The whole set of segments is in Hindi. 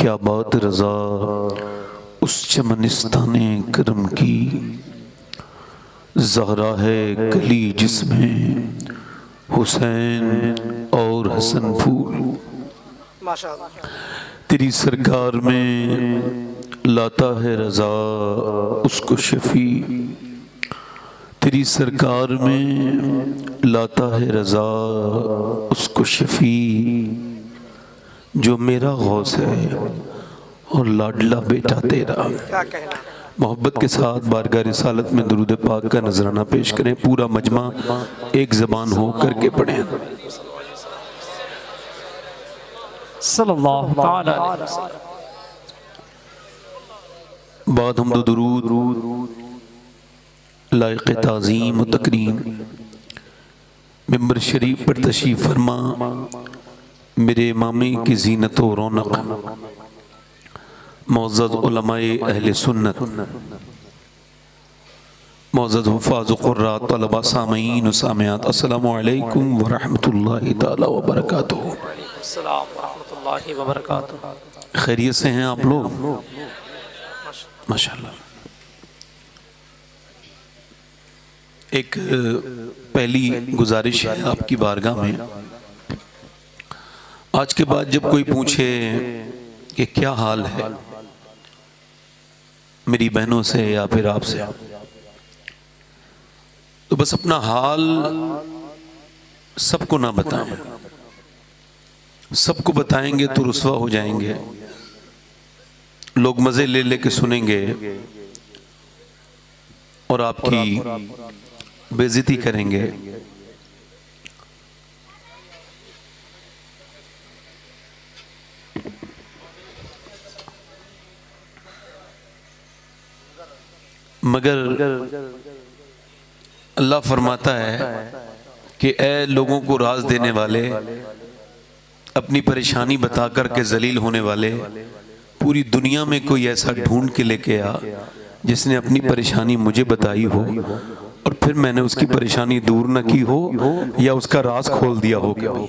क्या बात रज़ा उस चमनिस्ताने करम की, ज़हरा है कली जिसमें हुसैन और हसन फूल। तेरी सरकार में लाता है रज़ा उसको शफी, तेरी सरकार में लाता है रज़ा उसको शफी, जो मेरा गौस है और लाडला बेटा तेरा। मोहब्बत के साथ बारगाह रिसालत में दुरूद पाक का नजराना पेश करें। पूरा मजमा एक ज़बान हो करके पढ़ें। सल्लल्लाहु तआला अलैहि वसल्लम। बाद हम दुरूद लायक़ ताज़ीम व तकरीम मिंबर शरीफ पर तशरीफ़ फरमा मेरे इमामी की ज़ीनत व रौनक मौज़्ज़ज़ उलमाए अहले सुन्नत, मौज़्ज़ज़ हुफ़ाज़ क़ुर्रा तलबा सामीन व सामियात, अस्सलामु अलैकुम व रहमतुल्लाहि तआला व बरकातुहू। अस्सलाम व रहमतुल्लाहि व बरकातुहू। खैरियत से हैं आप लोग? माशाअल्लाह। एक पहली गुजारिश है आपकी बारगाह में, आज के बाद जब कोई पूछे कि क्या हाल है मेरी बहनों से या फिर आपसे, तो बस अपना हाल सबको ना बताएं। सबको बताएंगे तो रुसवा हो जाएंगे, लोग मजे ले लेके सुनेंगे और आपकी बेइज्जती करेंगे। मगर अल्लाह फरमाता है कि ए लोगों को राज देने वाले, अपनी परेशानी बता कर के जलील होने वाले, पूरी दुनिया में कोई ऐसा ढूंढ के लेके आ जिसने अपनी परेशानी मुझे बताई हो और फिर मैंने उसकी परेशानी दूर न की हो या उसका राज खोल दिया हो। कभी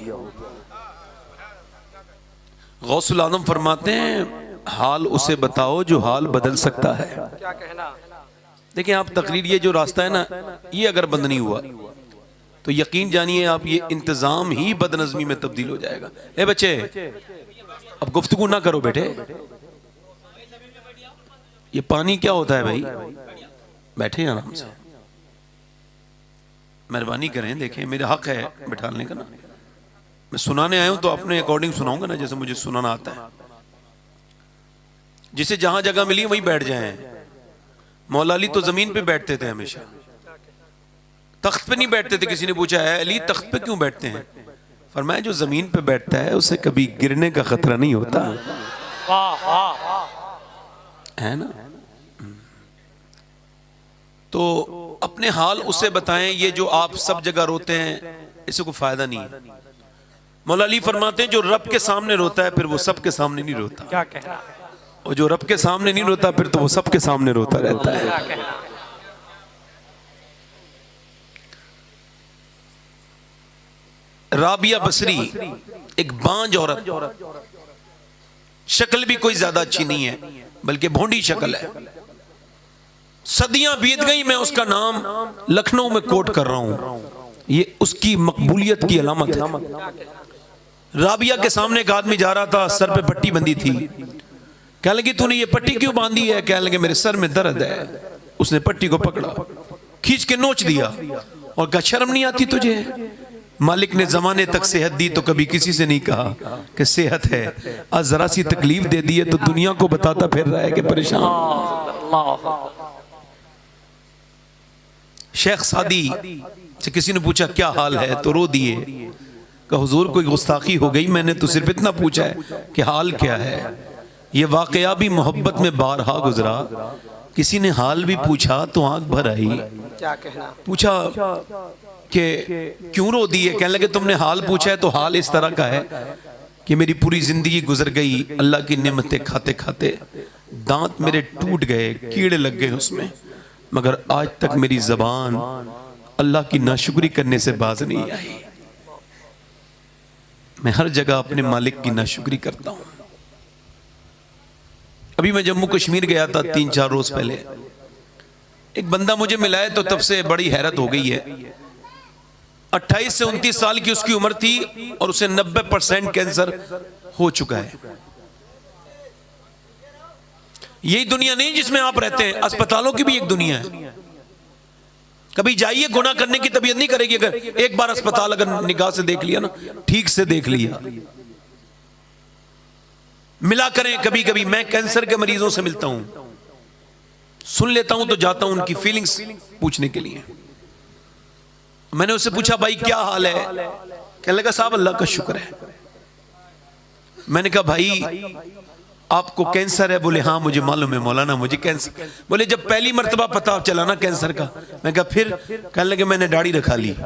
गौसुल आज़म फरमाते हैं हाल उसे बताओ जो हाल बदल सकता है। क्या कहना? देखिए आप तकरीर, ये जो रास्ता है ना, ये अगर बंद नहीं हुआ तो यकीन जानिए आप ये इंतजाम ही बदनज़मी में तब्दील हो जाएगा। ए बच्चे, अब गुफ्तगू ना करो बेटे। ये पानी क्या होता है भाई? बैठे आराम से, मेहरबानी करें। देखें मेरा हक है बैठाने का ना, मैं सुनाने आया हूं तो अपने अकॉर्डिंग सुनाऊंगा ना, जैसे मुझे सुनाना आता है। जिसे जहां जगह मिली वहीं बैठ जाएं। मौला अली तो जमीन पे बैठते थे हमेशा, तख्त पे नहीं बैठते थे। किसी ने पूछा है अली तख्त पे क्यों बैठते हैं? फरमाया जो जमीन पे बैठता है उसे कभी गिरने का खतरा नहीं होता। है ना? तो अपने हाल उसे बताएं। ये जो आप सब जगह रोते हैं इससे कोई फायदा नहीं है। मौला अली फरमाते हैं जो रब के सामने रोता है फिर वो सब के सामने नहीं रोता। क्या कहना? और जो रब के सामने नहीं रोता फिर तो वो सबके सामने रोता रहता है। क्या कहना? राबिया बसरी एक बांझ औरत, शक्ल भी कोई ज्यादा अच्छी नहीं है बल्कि भोंडी शक्ल है। सदियां बीत गई, मैं उसका नाम लखनऊ में कोट कर रहा हूं। ये उसकी मकबूलियत की अलामत है। राबिया के सामने एक आदमी जा रहा था, सर पे पट्टी बंधी थी। कहने लगी तूने ये पट्टी क्यों बांधी है? कहने लगे मेरे सर में दर्द है। उसने पट्टी को पकड़ा, खींच के नोच दिया और कहा शर्म नहीं आती तुझे? मालिक ने जमाने तक सेहत दी तो कभी किसी से नहीं कहा कि सेहत है। आज जरा सी तकलीफ दे दी है तो दुनिया को बताता फिर रहा है कि परेशान। शेख सादी से किसी ने पूछा क्या हाल है तो रो दिए। कहा हुजूर कोई गुस्ताखी हो गई, मैंने तो सिर्फ इतना पूछा है कि हाल क्या है। ये वाकया भी मोहब्बत में बारहा गुजरा। किसी ने हाल भी पूछा तो आंख भर आई। क्या कहना? पूछा कि क्यों रो दिए? कहने लगे तुमने हाल पूछा है तो हाल इस तरह का है कि मेरी पूरी जिंदगी गुजर गई अल्लाह की नेमतें खाते खाते, दांत मेरे टूट गए, कीड़े लग गए उसमें, मगर आज तक मेरी जबान अल्लाह की नाशुक्री करने से बाज नहीं आई। मैं हर जगह अपने मालिक की नाशुक्री करता हूं। अभी मैं जम्मू कश्मीर गया था 3-4 रोज पहले, एक बंदा मुझे मिला है तो तब से बड़ी हैरत हो गई है। 28 से 29 साल की उसकी उम्र थी और उसे 90% कैंसर हो चुका है। यही दुनिया नहीं जिसमें आप रहते हैं, अस्पतालों की भी एक दुनिया है। कभी जाइए, गुनाह करने की तबीयत नहीं करेगी अगर एक बार अस्पताल अगर निगाह से देख लिया ना, ठीक से देख लिया। मिला करें कभी कभी, मैं कैंसर के मरीजों से मिलता हूं, सुन लेता हूं तो जाता हूं उनकी फीलिंग्स पूछने के लिए। मैंने उससे पूछा भाई क्या हाल है? कहने लगा साहब अल्लाह का शुक्र है। मैंने कहा भाई आपको कैंसर है? बोले हाँ मुझे मालूम है मौलाना मुझे कैंसर। बोले जब पहली मर्तबा पता चला ना कैंसर का, मैं कहा फिर? कहने लगे मैंने दाढ़ी रखा ली।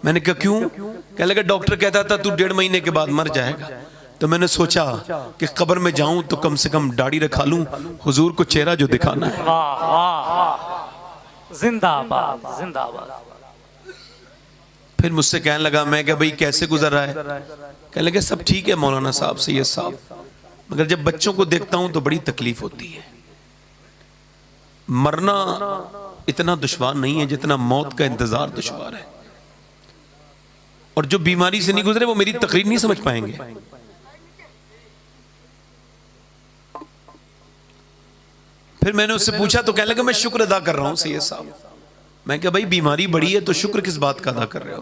मैंने कहा क्यों? कहने लगे डॉक्टर कहता था तू 1.5 महीने के बाद मर जाएगा। तो मैंने सोचा कि कब्र में जाऊं तो कम से कम दाढ़ी रखा लूं, हुजूर को चेहरा जो दिखाना है। वाह वाह, जिंदाबाद जिंदाबाद। फिर मुझसे कहने लगा, मैं क्या भाई कैसे गुजर रहा है? कहने लगे सब ठीक है मौलाना साहब, सैयद साहब, मगर जब बच्चों को देखता हूं तो बड़ी तकलीफ होती है। मरना इतना दुश्वार नहीं है जितना मौत का इंतजार दुश्वार है। और जो बीमारी से नहीं गुजरे वो मेरी तकरीर नहीं समझ पाएंगे। फिर मैंने उससे पूछा तो कहने लगा मैं शुक्र अदा कर रहा हूं सैयद साहब। मैं क्या भाई बीमारी बड़ी है तो शुक्र किस बात का अदा कर रहे हो?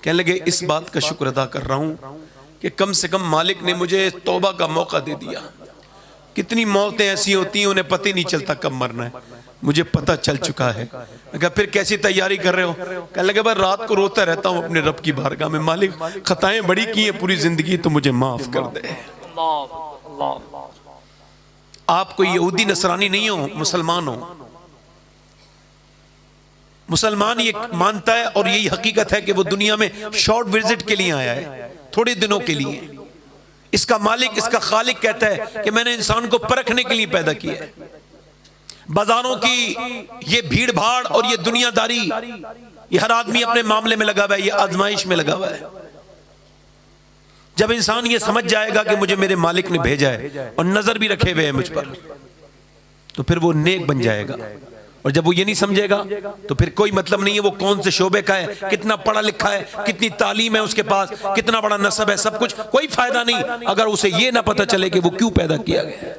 कहने लगे इस बात का शुक्र अदा कर रहा हूं कि कम से कम मालिक ने मुझे तौबा का मौका दे दिया। कितनी मौतें ऐसी होती हैं उन्हें पता ही नहीं चलता कब मरना है, मुझे पता चल चुका है। मैं कहा फिर कैसी तैयारी कर रहे हो? कहने लगे भाई रात को रोता रहता हूं अपने रब की बारगाह में, मालिक खताएं बड़ी की हैं पूरी जिंदगी, तो मुझे माफ कर दे। आप कोई यहूदी नसरानी नहीं हो, मुसलमान हो। मुसलमान ये मानता है और यही हकीकत है कि वो दुनिया में शॉर्ट विजिट के लिए आया है, थोड़े दिनों के लिए। इसका मालिक, इसका खालिक कहता है कि मैंने इंसान को परखने के लिए पैदा किया है। बाजारों की ये भीड़ भाड़ और ये दुनियादारी, ये हर आदमी अपने मामले में लगा हुआ है, ये आजमाइश में लगा हुआ है। जब इंसान ये समझ जाएगा कि मुझे मेरे मालिक ने भेजा है और नजर भी रखे हुए है मुझ पर, तो फिर वो नेक बन जाएगा। और जब वो ये नहीं समझेगा तो फिर कोई मतलब नहीं है वो कौन से शोबे का है, कितना पढ़ा लिखा है, कितनी तालीम है उसके पास, कितना बड़ा नसब है, सब कुछ कोई फायदा नहीं अगर उसे ये ना पता चले कि वो क्यों पैदा किया गया।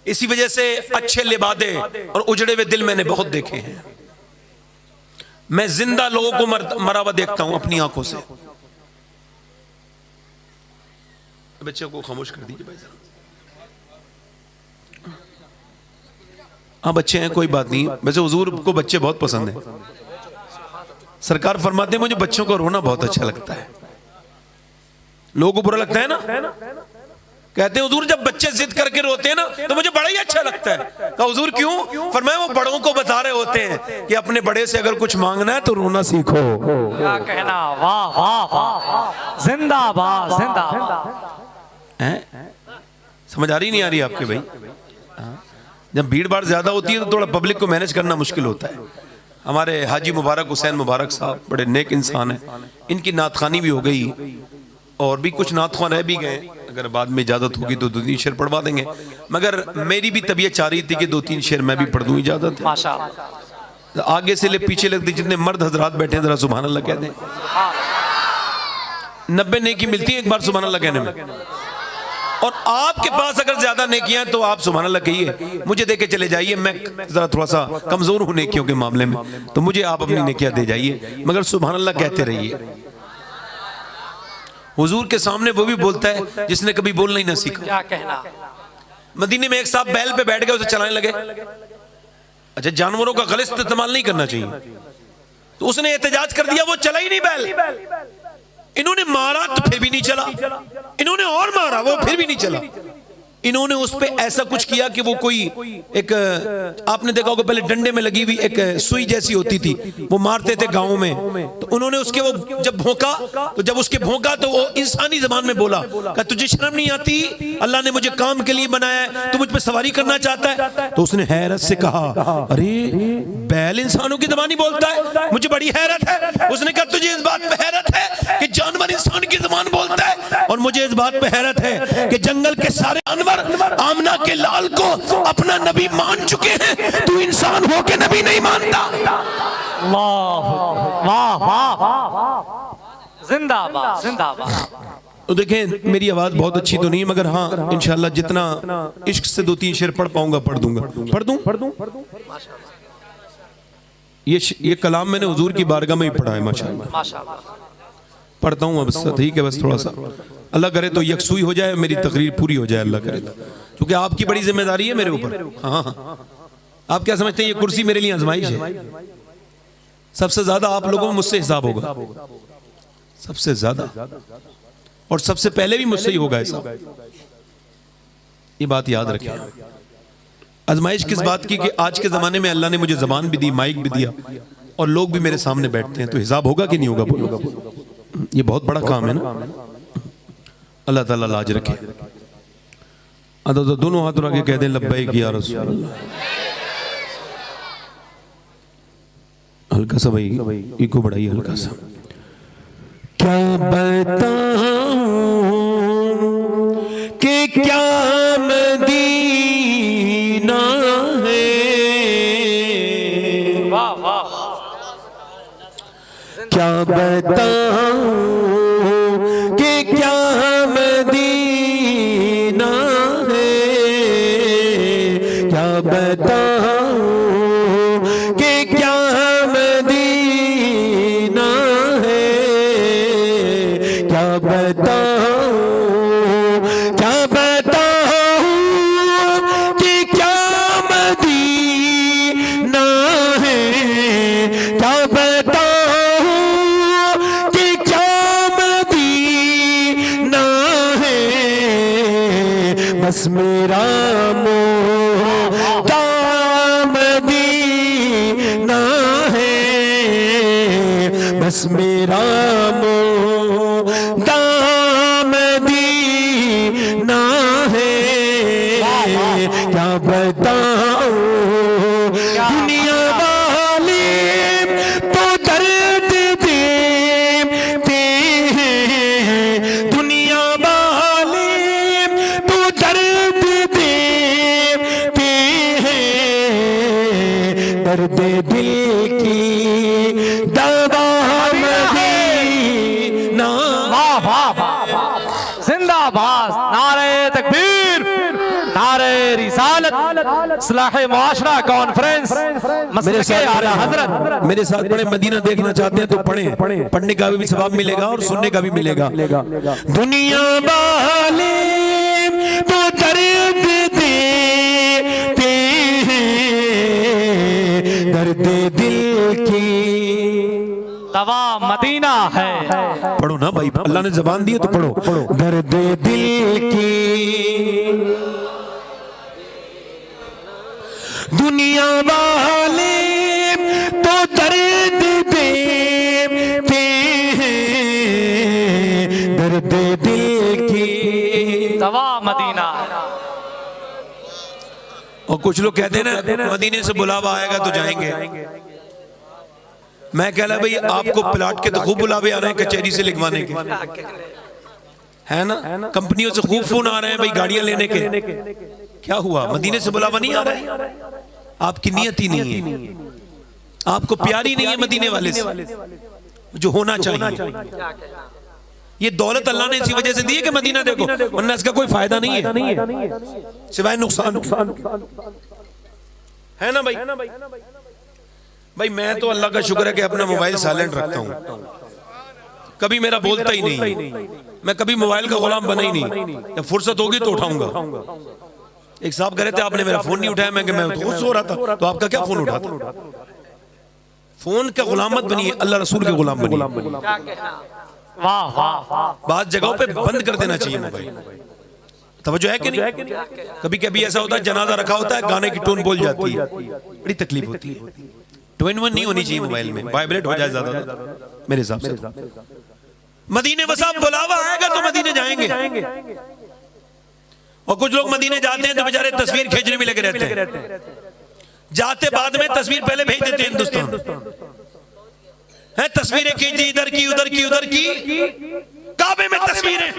इसी वजह से अच्छे लिबादे और उजड़े हुए दिल मैंने बहुत देखे हैं। मैं जिंदा लोगों को मरा हुआ देखता हूं अपनी आंखों से। बच्चे को खामोश कर दीजिए भाई साहब। हाँ बच्चे हैं कोई बात नहीं, वैसे हुजूर को बच्चे बहुत पसंद हैं। सरकार फरमाते हैं मुझे बच्चों को रोना बहुत अच्छा लगता है। लोगों को बुरा लगता है ना, कहते हैं हुजूर जब बच्चे जिद करके रोते हैं ना तो मुझे बड़ा ही अच्छा लगता है। कहा हुजूर क्यों? फरमाया वो बड़ों को बता रहे होते हैं कि अपने बड़े से अगर कुछ मांगना है तो रोना सीखो। क्या कहना, वाह वाह वाह, जिंदाबाद जिंदाबाद। समझ आ रही नहीं आ रही आपके भाई? जब भीड़ भाड़ ज्यादा होती है तो थोड़ा पब्लिक को मैनेज करना मुश्किल होता है। हमारे हाजी मुबारक हुसैन मुबारक साहब बड़े नेक इंसान हैं, इनकी नातखानी भी हो गई और भी कुछ नातखा रह भी गए। अगर बाद में इजाजत होगी तो 2-3 शेर पढ़वा देंगे, मगर मेरी भी तबीयत चाह रही थी कि 2-3 शेर मैं भी पढ़ दूं, इजाजत है? माशाअल्लाह। आगे से ले पीछे लगती, जितने मर्द हजरात बैठे हैं जरा सुभान अल्लाह कह दें। 90 नेकी मिलती है एक बार सुभान अल्लाह कहने में। और आपके पास अगर ज्यादा नेकियां तो आप सुभान अल्लाह कहिए, मुझे देके चले जाइए, मैं जरा थोड़ा सा कमजोर हूं नेकियों के मामले में, तो मुझे आप अपनी नेकियां दे जाइए, मगर सुभान अल्लाह कहते रहिए। हुजूर के सामने वो भी बोलता है जिसने कभी बोलना ही ना सीखा। क्या कहना। मदीने में एक साहब बैल पे बैठ गए, उसे चलाने लगे। अच्छा, जानवरों का गलत इस्तेमाल नहीं करना चाहिए, तो उसने एहतजाज कर दिया, वो चला ही नहीं बैल। इन्होंने मारा तो फिर भी नहीं चला, इन्होंने और मारा वो फिर भी नहीं चला। इन्होंने उस पे ऐसा कुछ किया कि वो कोई एक, आपने देखा होगा पहले डंडे में लगी हुई एक सुई जैसी होती थी, वो मारते थे गांव में, तो उन्होंने उसके वो जब भौंका, तो जब उसके भौंका तो वो इंसानी जबान में बोला कि तुझे शर्म नहीं आती, अल्लाह ने मुझे काम के लिए बनाया है, तू मुझ पे सवारी करना चाहता है? तो उसने हैरत से कहा, अरे बैल इंसानों की जबान ही बोलता है, मुझे बड़ी हैरत है। उसने कहा तुझे इस बात पे हैरत है कि जानवर इंसान की जबान बोलता है, और मुझे इस बात पे हैरत है कि जंगल के सारे जानवर आमना के लाल को अपना नबी मान चुके हैं, तू इंसान हो के नबी नहीं मानता। वाह वाह वाह, जिंदाबाद जिंदाबाद। तो देखें मेरी आवाज बहुत अच्छी तो नहीं, मगर हाँ इंशाल्लाह जितना इश्क से 2-3 शेर पढ़ पाऊंगा पढ़ दूंगा। पढ़ दूं ये कलाम मैंने हुजूर की बारगाह में ही पढ़ा है माशाल्लाह। पढ़ता हूँ अब, ठीक है, बस थोड़ा सा अल्लाह करे तो यकसुई हो जाए, मेरी तकरीर पूरी हो जाए अल्लाह करे तो, क्योंकि आपकी बड़ी जिम्मेदारी है मेरे ऊपर। हाँ, आप क्या समझते हैं ये कुर्सी मेरे लिए आजमाइश है? सबसे ज्यादा आप लोगों में मुझसे हिसाब होगा, सबसे ज्यादा, और सबसे पहले भी मुझसे ही होगा हिसाब, ये बात याद रखें। आजमाइश किस बात की कि आज के जमाने में अल्लाह ने मुझे जबान भी दी, माइक भी दिया, और लोग भी मेरे सामने बैठते हैं, तो हिसाब होगा कि नहीं होगा? बोलो, ये बहुत बड़ा काम है ना। अल्लाह ताला लाज रखे। तो दोनों हाथ उठा के कह दें लब्बैक या रसूल अल्लाह। हल्का सा भाई, इको बढ़ाइए हल्का सा। क्या बताऊं कि क्या मदीना है, वाह वाह, क्या बताऊं कि क्या मदीना है, क्या बताऊं कि क्या मदीना है, क्या बताऊं कि क्या मदीना है, क्या बताऊं कि क्या मदीना है, बस मेरा मोहता मदीना है, बस मेरा मोहता मदीना है, क्या बताऊं दुनिया वाले तो दर्द देते हैं, दुनिया वाले तो दर्द देते हैं, दर्द दिल की दवा मदीना। वाह वाह वाह, जिंदाबाद, नारे तकबीर, नारे रिसालत, इस्लाह मुआशरा कॉन्फ्रेंस, मसलके आला हजरत। मेरे साथ पढ़े, मदीना देखना चाहते हैं तो पढ़ें, पढ़ने का भी सवाब मिलेगा और सुनने का भी मिलेगा। दुनिया वाले तो दर्द देते हैं, दर्द दिल की दवा मदीना है। पढ़ो ना भाई, अल्लाह ने जबान दी है तो पढ़ो। दर्द दिल की दुनिया वाले तो दर्द देते हैं, दर्द दिल की दवा मदीना। और कुछ लोग कहते हैं ना मदीने से बुलावा आएगा तो जाएंगे। मैं कह रहा भाई आपको प्लाट के तो खूब बुलावे आ रहे हैं कचहरी से लिखवाने के, है ना, कंपनियों से खूब फोन आ रहे हैं भाई गाड़ियां लेने के। क्या हुआ, मदीने से बुलावा नहीं आ रहा है? आपकी नियत ही नहीं है, आपको प्यारी नहीं है मदीने वाले से जो होना चाहिए। ये दौलत अल्लाह ने इसी वजह से दी है कि मदीना देखो, वरना इसका कोई फायदा नहीं है सिवाय नुकसान, है ना भाई। भाई मैं तो अल्लाह का शुक्र है कि अपना मोबाइल साइलेंट रखता हूं, कभी मेरा बोलता ही नहीं, मैं कभी मोबाइल का गुलाम बना ही नहीं। जब फुर्सत होगी तो उठाऊंगा। एक साहब कह रहे थे आपने मेरा फोन नहीं उठाया, मैं तो सो रहा था, तो आपका क्या फोन उठाता? फोन का गुलाम मत बनिए, अल्लाह रसूल के गुलाम बनिए। वाह वाह वाह, बात जगहों पे बंद कर देना चाहिए मोबाइल, तवज्जो है कि नहीं? कभी कभी ऐसा होता है जनाजा रखा होता है, गाने की टोन बोल जाती है, बड़ी तकलीफ होती है। 2 in 1 नहीं होनी चाहिए मोबाइल में, वाइब्रेट हो जाए ज्यादा मेरे हिसाब से। मदीने बसा बुलावा आएगा तो मदीने जाएंगे, और कुछ लोग मदीने जाते हैं तो बेचारे तस्वीर खींचने में लगे रहते हैं, जाते बाद में तस्वीर पहले भेज देते हैं हिंदुस्तान है, तस्वीरें खींची इधर की उधर की उधर की, काबे में तस्वीरें।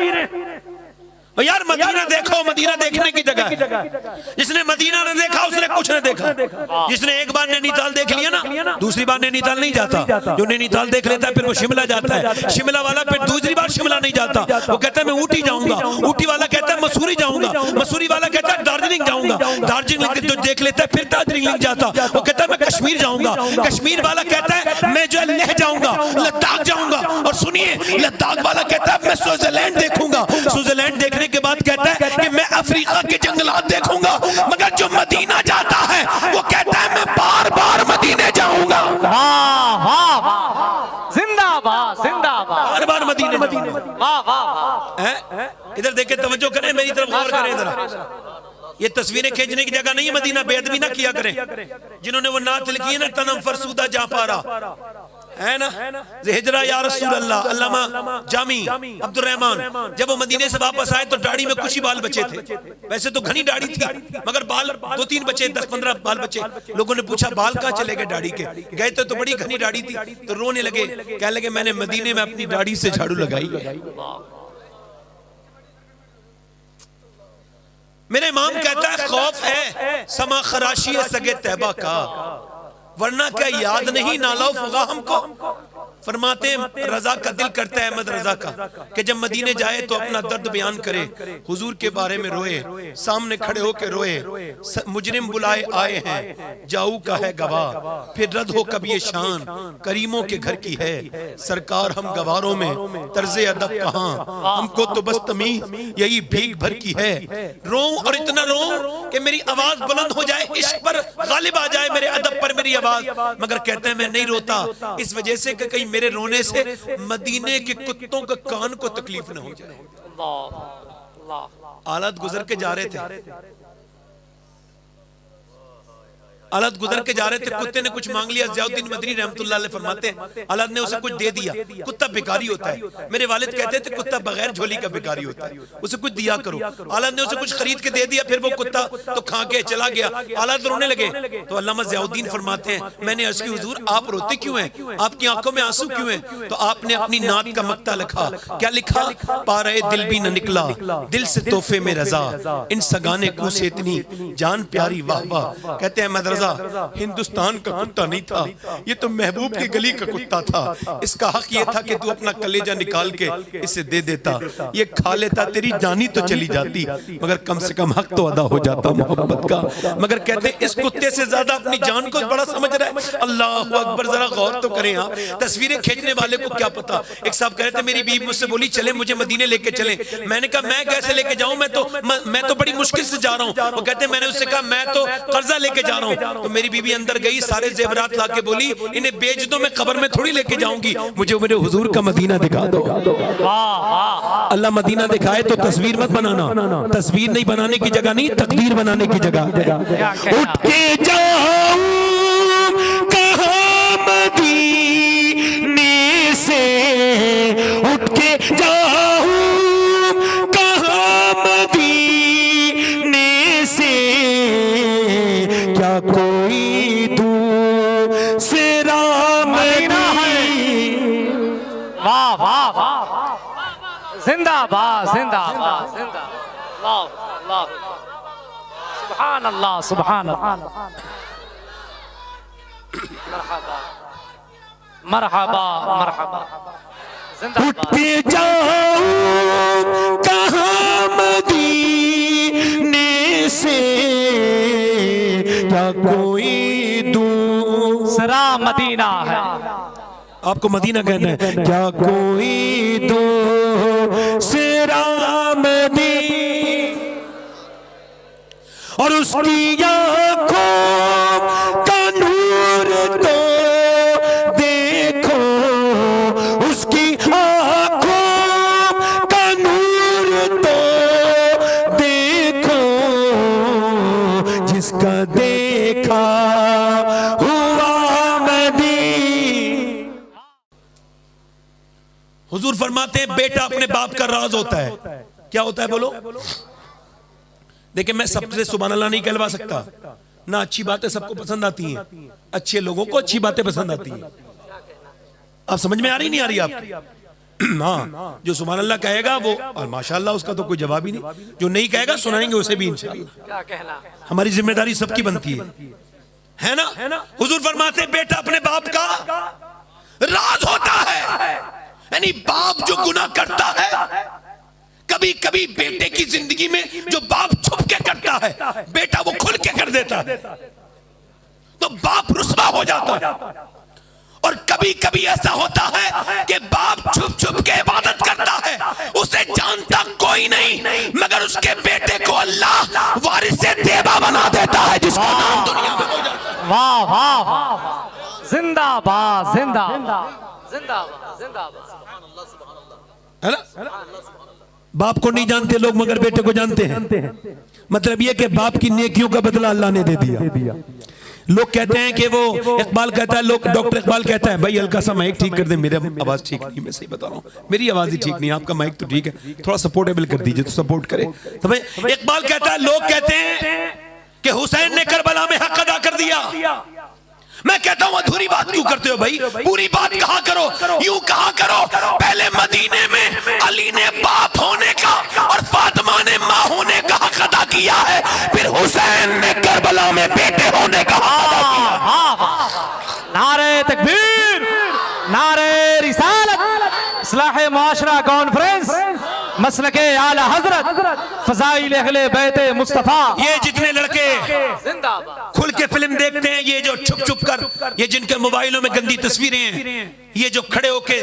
और यार मदीना देखो, मदीना देखने की जगह है। जिसने मदीना ने देखा उसने कुछ नहीं देखा। जिसने एक बार नैनीताल देख लिया ना, दूसरी बार नैनीताल नहीं जाता। जो नैनीताल देख लेता है फिर वो शिमला जाता है, शिमला वाला फिर दूसरी बार शिमला नहीं जाता, वो कहता है मैं ऊटी जाऊंगा, ऊटी वाला कहता है मसूरी जाऊंगा, मसूरी वाला कहता है दार्जिलिंग जाऊंगा, दार्जिलिंग जो देख लेता है फिर दार्जिलिंग जाता, वो कहता है मैं कश्मीर जाऊंगा, कश्मीर वाला कहता है मैं जो है लेह जाऊंगा, लद्दाख जाऊंगा, और सुनिए लद्दाख वाला कहता है मैं स्विट्जरलैंड देखूंगा, स्विट्जरलैंड देखने के बाद कहता है कि मैं अफ्रीका के जंगलात देखूंगा। मगर जो मदीना जाता है वो कहता है मैं बार बार मदीने जाऊंगा। वाह वाह वाह, जिंदाबाद जिंदाबाद, बार बार मदीने वाह वाह। इधर देखे, तवज्जो करें, मेरी तरफ गौर करें जरा। ये तस्वीरें खींचने की जगह नहीं है मदीना, बेअदबी ना किया करें। जिन्होंने वो नात लिखी है ना, तनम फरसूदा जा पारा है ना, हिजरा या रसूल अल्लाह, अल्लामा जामी अब्दुल रहमान, जब वो मदीने से वापस आए तो दाढ़ी में कुछ ही बाल बचे थे। वैसे तो घनी दाढ़ी थी मगर बाल 2-3 बचे, 10-15 बाल बचे। लोगों ने पूछा बाल कहाँ चले गए दाढ़ी के? गए तो बड़ी घनी दाढ़ी थी, तो रोने लगे, कहने लगे मैंने मदीने में अपनी दाढ़ी से झाड़ू लगाई है। मेरे इमाम कहता है खौफ है समा खराशी सगे तैबा का, वरना क्या याद नहीं नालाओ फुगा हमको। फरमाते हैं रजा का दिल करता है अहमद रजा का कि जब मदीने जाए तो अपना दर्द बयान करे, हुजूर के बारे में रोए, सामने खड़े होके रोए, मुजरिम बुलाए आए हैं, जाऊ का है गवाह, फिर रद्द हो कभी ये शान, करीमों के घर की है सरकार, हम गवारों में तर्जे अदब कहाँ, हमको तो बस तमीज यही भीख भर की है। रोऊं और इतना रोऊं कि मेरी आवाज बुलंद हो जाए, इश्क पर गालिब आ जाए मेरे अदब पर मेरी आवाज, मगर कहते हैं मैं नहीं रोता इस वजह से कि कहीं मेरे रोने से मदीने के कुत्तों के कान को तकलीफ न हो जाए। हालत गुजर के जा रहे थे, हालत गुजर के जा रहे थे, कुत्ते ने कुछ मांग लिया। ज़ियाउद्दीन मदनी रहमतुल्लाह अलैह फरमाते हैं हालत ने उसे कुछ दे दिया। कुत्ता भिखारी होता है, मेरे वालिद कहते थे कुत्ता बगैर झोली का भिखारी होता है, उसे कुछ दिया करो। हालत ने उसे कुछ खरीद के दे दिया, फिर वो कुत्ता तो खा के चला गया। हालत रोने लगे तो अल्लामा ज़ियाउद्दीन फरमाते हैं मैंने अर्ज़ की हुजूर आप रोते क्यों हैं, आपकी आंखों में आंसू क्यों हैं? तो आपने अपनी नात का मक्ता लिखा। क्या लिखा? पा रहे दिल भी न निकला दिल से तोहफे में रजा, इन सगाने को से इतनी जान प्यारी वाह वाह। कहते हैं अहमद हिंदुस्तान का कुत्ता नहीं था, ये तो महबूब की गली का कुत्ता था। इसका हक ये था कि तू अपना कलेजा निकाल के इसे दे देता, ये खा लेता, तेरी जानी तो चली जाती मगर कम से कम हक तो अदा हो जाता मोहब्बत का। मगर कहते हैं इस कुत्ते से ज्यादा अपनी जान को बड़ा समझ रहा है। अल्लाह अकबर, जरा गौर तो करें आप। तस्वीरें खींचने वाले को क्या पता। एक साहब कह रहे थे मेरी बीवी मुझसे बोली चले मुझे मदीने लेके चले। मैंने कहा मैं कैसे लेके जाऊं, मैं तो बड़ी मुश्किल से जा रहा हूं। वो कहते मैंने उससे कहा मैं तो कर्जा लेके जा रहा हूं। तो मेरी बीवी अंदर गई, सारे जेवरात लाके बोली इन्हें बेच दो, मैं कब्र में थोड़ी लेके जाऊंगी, मुझे मेरे हुजूर का मदीना दिखा दो। अल्लाह मदीना दिखाए तो तस्वीर मत बनाना, तस्वीर नहीं बनाने की जगह नहीं, तकदीर बनाने की जगह। उठ के जाऊं कहां मदीने से, उठ के जाऊं कहां मदीने से, क्या कोई दूसरा मदीना है। वाह वाह वाह, जिंदाबाद जिंदाबाद जिंदाबाद, सुभान अल्लाह सुभान अल्लाह, मरहबा मरहबा मरहबा, उठ के जाऊं कहां मदीने से, क्या कोई दूसरा मदीना है। आपको मदीना कहना है, क्या कोई दूसरा मदीना, और उसकी आंखों का नूर तो देखो, उसकी आंखों का नूर तो देखो, फरमाते हैं बेटा अपने बाप का राज होता है। क्या होता है बोलो? देखिए मैं सबसे सुभान अल्लाह नहीं कहलवा सकता ना, अच्छी बातें सबको पसंद आती हैं, अच्छे लोगों को अच्छी बातें पसंद आती हैं। आप समझ में आ रही नहीं आ रही आपकी? हाँ, जो सुभान अल्लाह कहेगा वो और माशाअल्लाह उसका तो कोई जवाब ही नहीं, जो नहीं कहेगा सुनाएंगे उसे भी इंशाअल्लाह। क्या कहना, हमारी जिम्मेदारी सबकी बनती है ना। हुजूर फरमाते बेटा अपने बाप का राज होता है, यानी बाप जो गुनाह करता है, कभी कभी बेटे की जिंदगी में जो बाप छुप के करता है बेटा वो खुल के कर देता है, तो बाप रुस्वा हो जाता है। और कभी कभी ऐसा होता है कि बाप छुप छुप के इबादत करता है, उसे जानता कोई नहीं, मगर उसके बेटे को अल्लाह वारिसे देवा बना देता है, जिसका नाम दुनिया में हो जाता है। वाह वाह वाह, जिंदाबाद जिंदाबाद जिंदाबाद जिंदाबाद, है ना। बाप को नहीं जानते लोग मगर बेटे को जानते हैं। मतलब यह कि बाप की नेकियों का बदला अल्लाह ने दे दिया। लोग कहते हैं कि वो इकबाल कहता है, लोग डॉक्टर इकबाल कहता है भाई हल्का सा माइक ठीक कर दे, मेरी आवाज ठीक नहीं, मैं सही बता रहा हूँ मेरी आवाज ही ठीक नहीं, आपका माइक तो ठीक है, थोड़ा सपोर्टेबल कर दीजिए तो सपोर्ट करे। तो भाई इकबाल कहता है, लोग कहते हैं कि हुसैन ने करबला में हक अदा कर दिया। मैं कहता हूं अधूरी बात क्यों करते हो भाई, पूरी बात कहा करो, यूं कहा करो पहले मदीने में अली ने बाप होने का और फातिमा ने मां होने का हक अदा किया है, फिर हुसैन ने करबला में बेटे होने का हक अदा किया। नारे तकबीर, नारे रिसालत, इस्लाह मुआशरा कॉन्फ्रेंस, मसलके आला हजरत, फज़ाइल अहले बैते मुस्तफा। ये जितने लड़के जिंदाबाद खुल के फिल्म देखते हैं, ये जो छुप छुप कर, ये जिनके मोबाइलों में गंदी तस्वीरें हैं, ये जो खड़े होके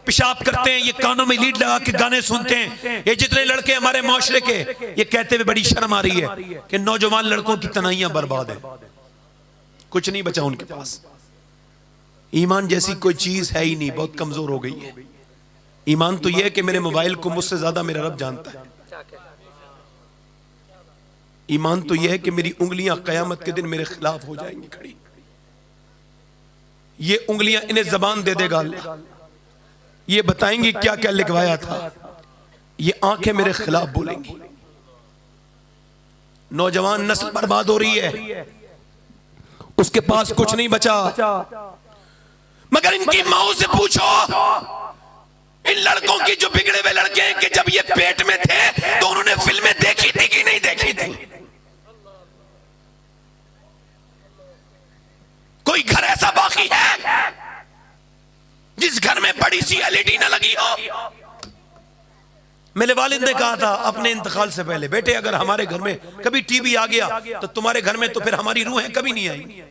पेशाब करते हैं, ये कानों में लीड लगा के गाने सुनते हैं, ये जितने लड़के हमारे माशरे के, ये कहते हुए बड़ी शर्म आ रही है कि नौजवान लड़कों की तनाइयां बर्बाद है, कुछ नहीं बचा उनके पास, ईमान जैसी कोई चीज है ही नहीं, बहुत कमजोर हो गई है। ईमान तो यह है कि मेरे मोबाइल को मुझसे ज्यादा मेरा रब जानता है। ईमान तो यह है कि मेरी उंगलियां कयामत के दिन मेरे खिलाफ हो जाएंगी खड़ी, ये उंगलियां इन्हें जबान दे देगा अल्लाह, ये बताएंगी क्या क्या लिखवाया था, ये आंखें मेरे खिलाफ बोलेंगी। नौजवान नस्ल बर्बाद हो रही है, उसके पास कुछ नहीं बचा, मगर इनकी माओ से पूछो, इन लड़कों की जो बिगड़े हुए लड़के हैं कि जब ये पेट में थे तो उन्होंने फिल्में देखी थी कि नहीं देखी थी? कोई घर ऐसा बाकी है जिस घर में बड़ी सी एलईडी न लगी हो? मेरे वालिद ने कहा था अपने इंतकाल से पहले, बेटे अगर हमारे घर में कभी टीवी आ गया तो तुम्हारे घर में तो फिर हमारी रूहें कभी नहीं आएंगी।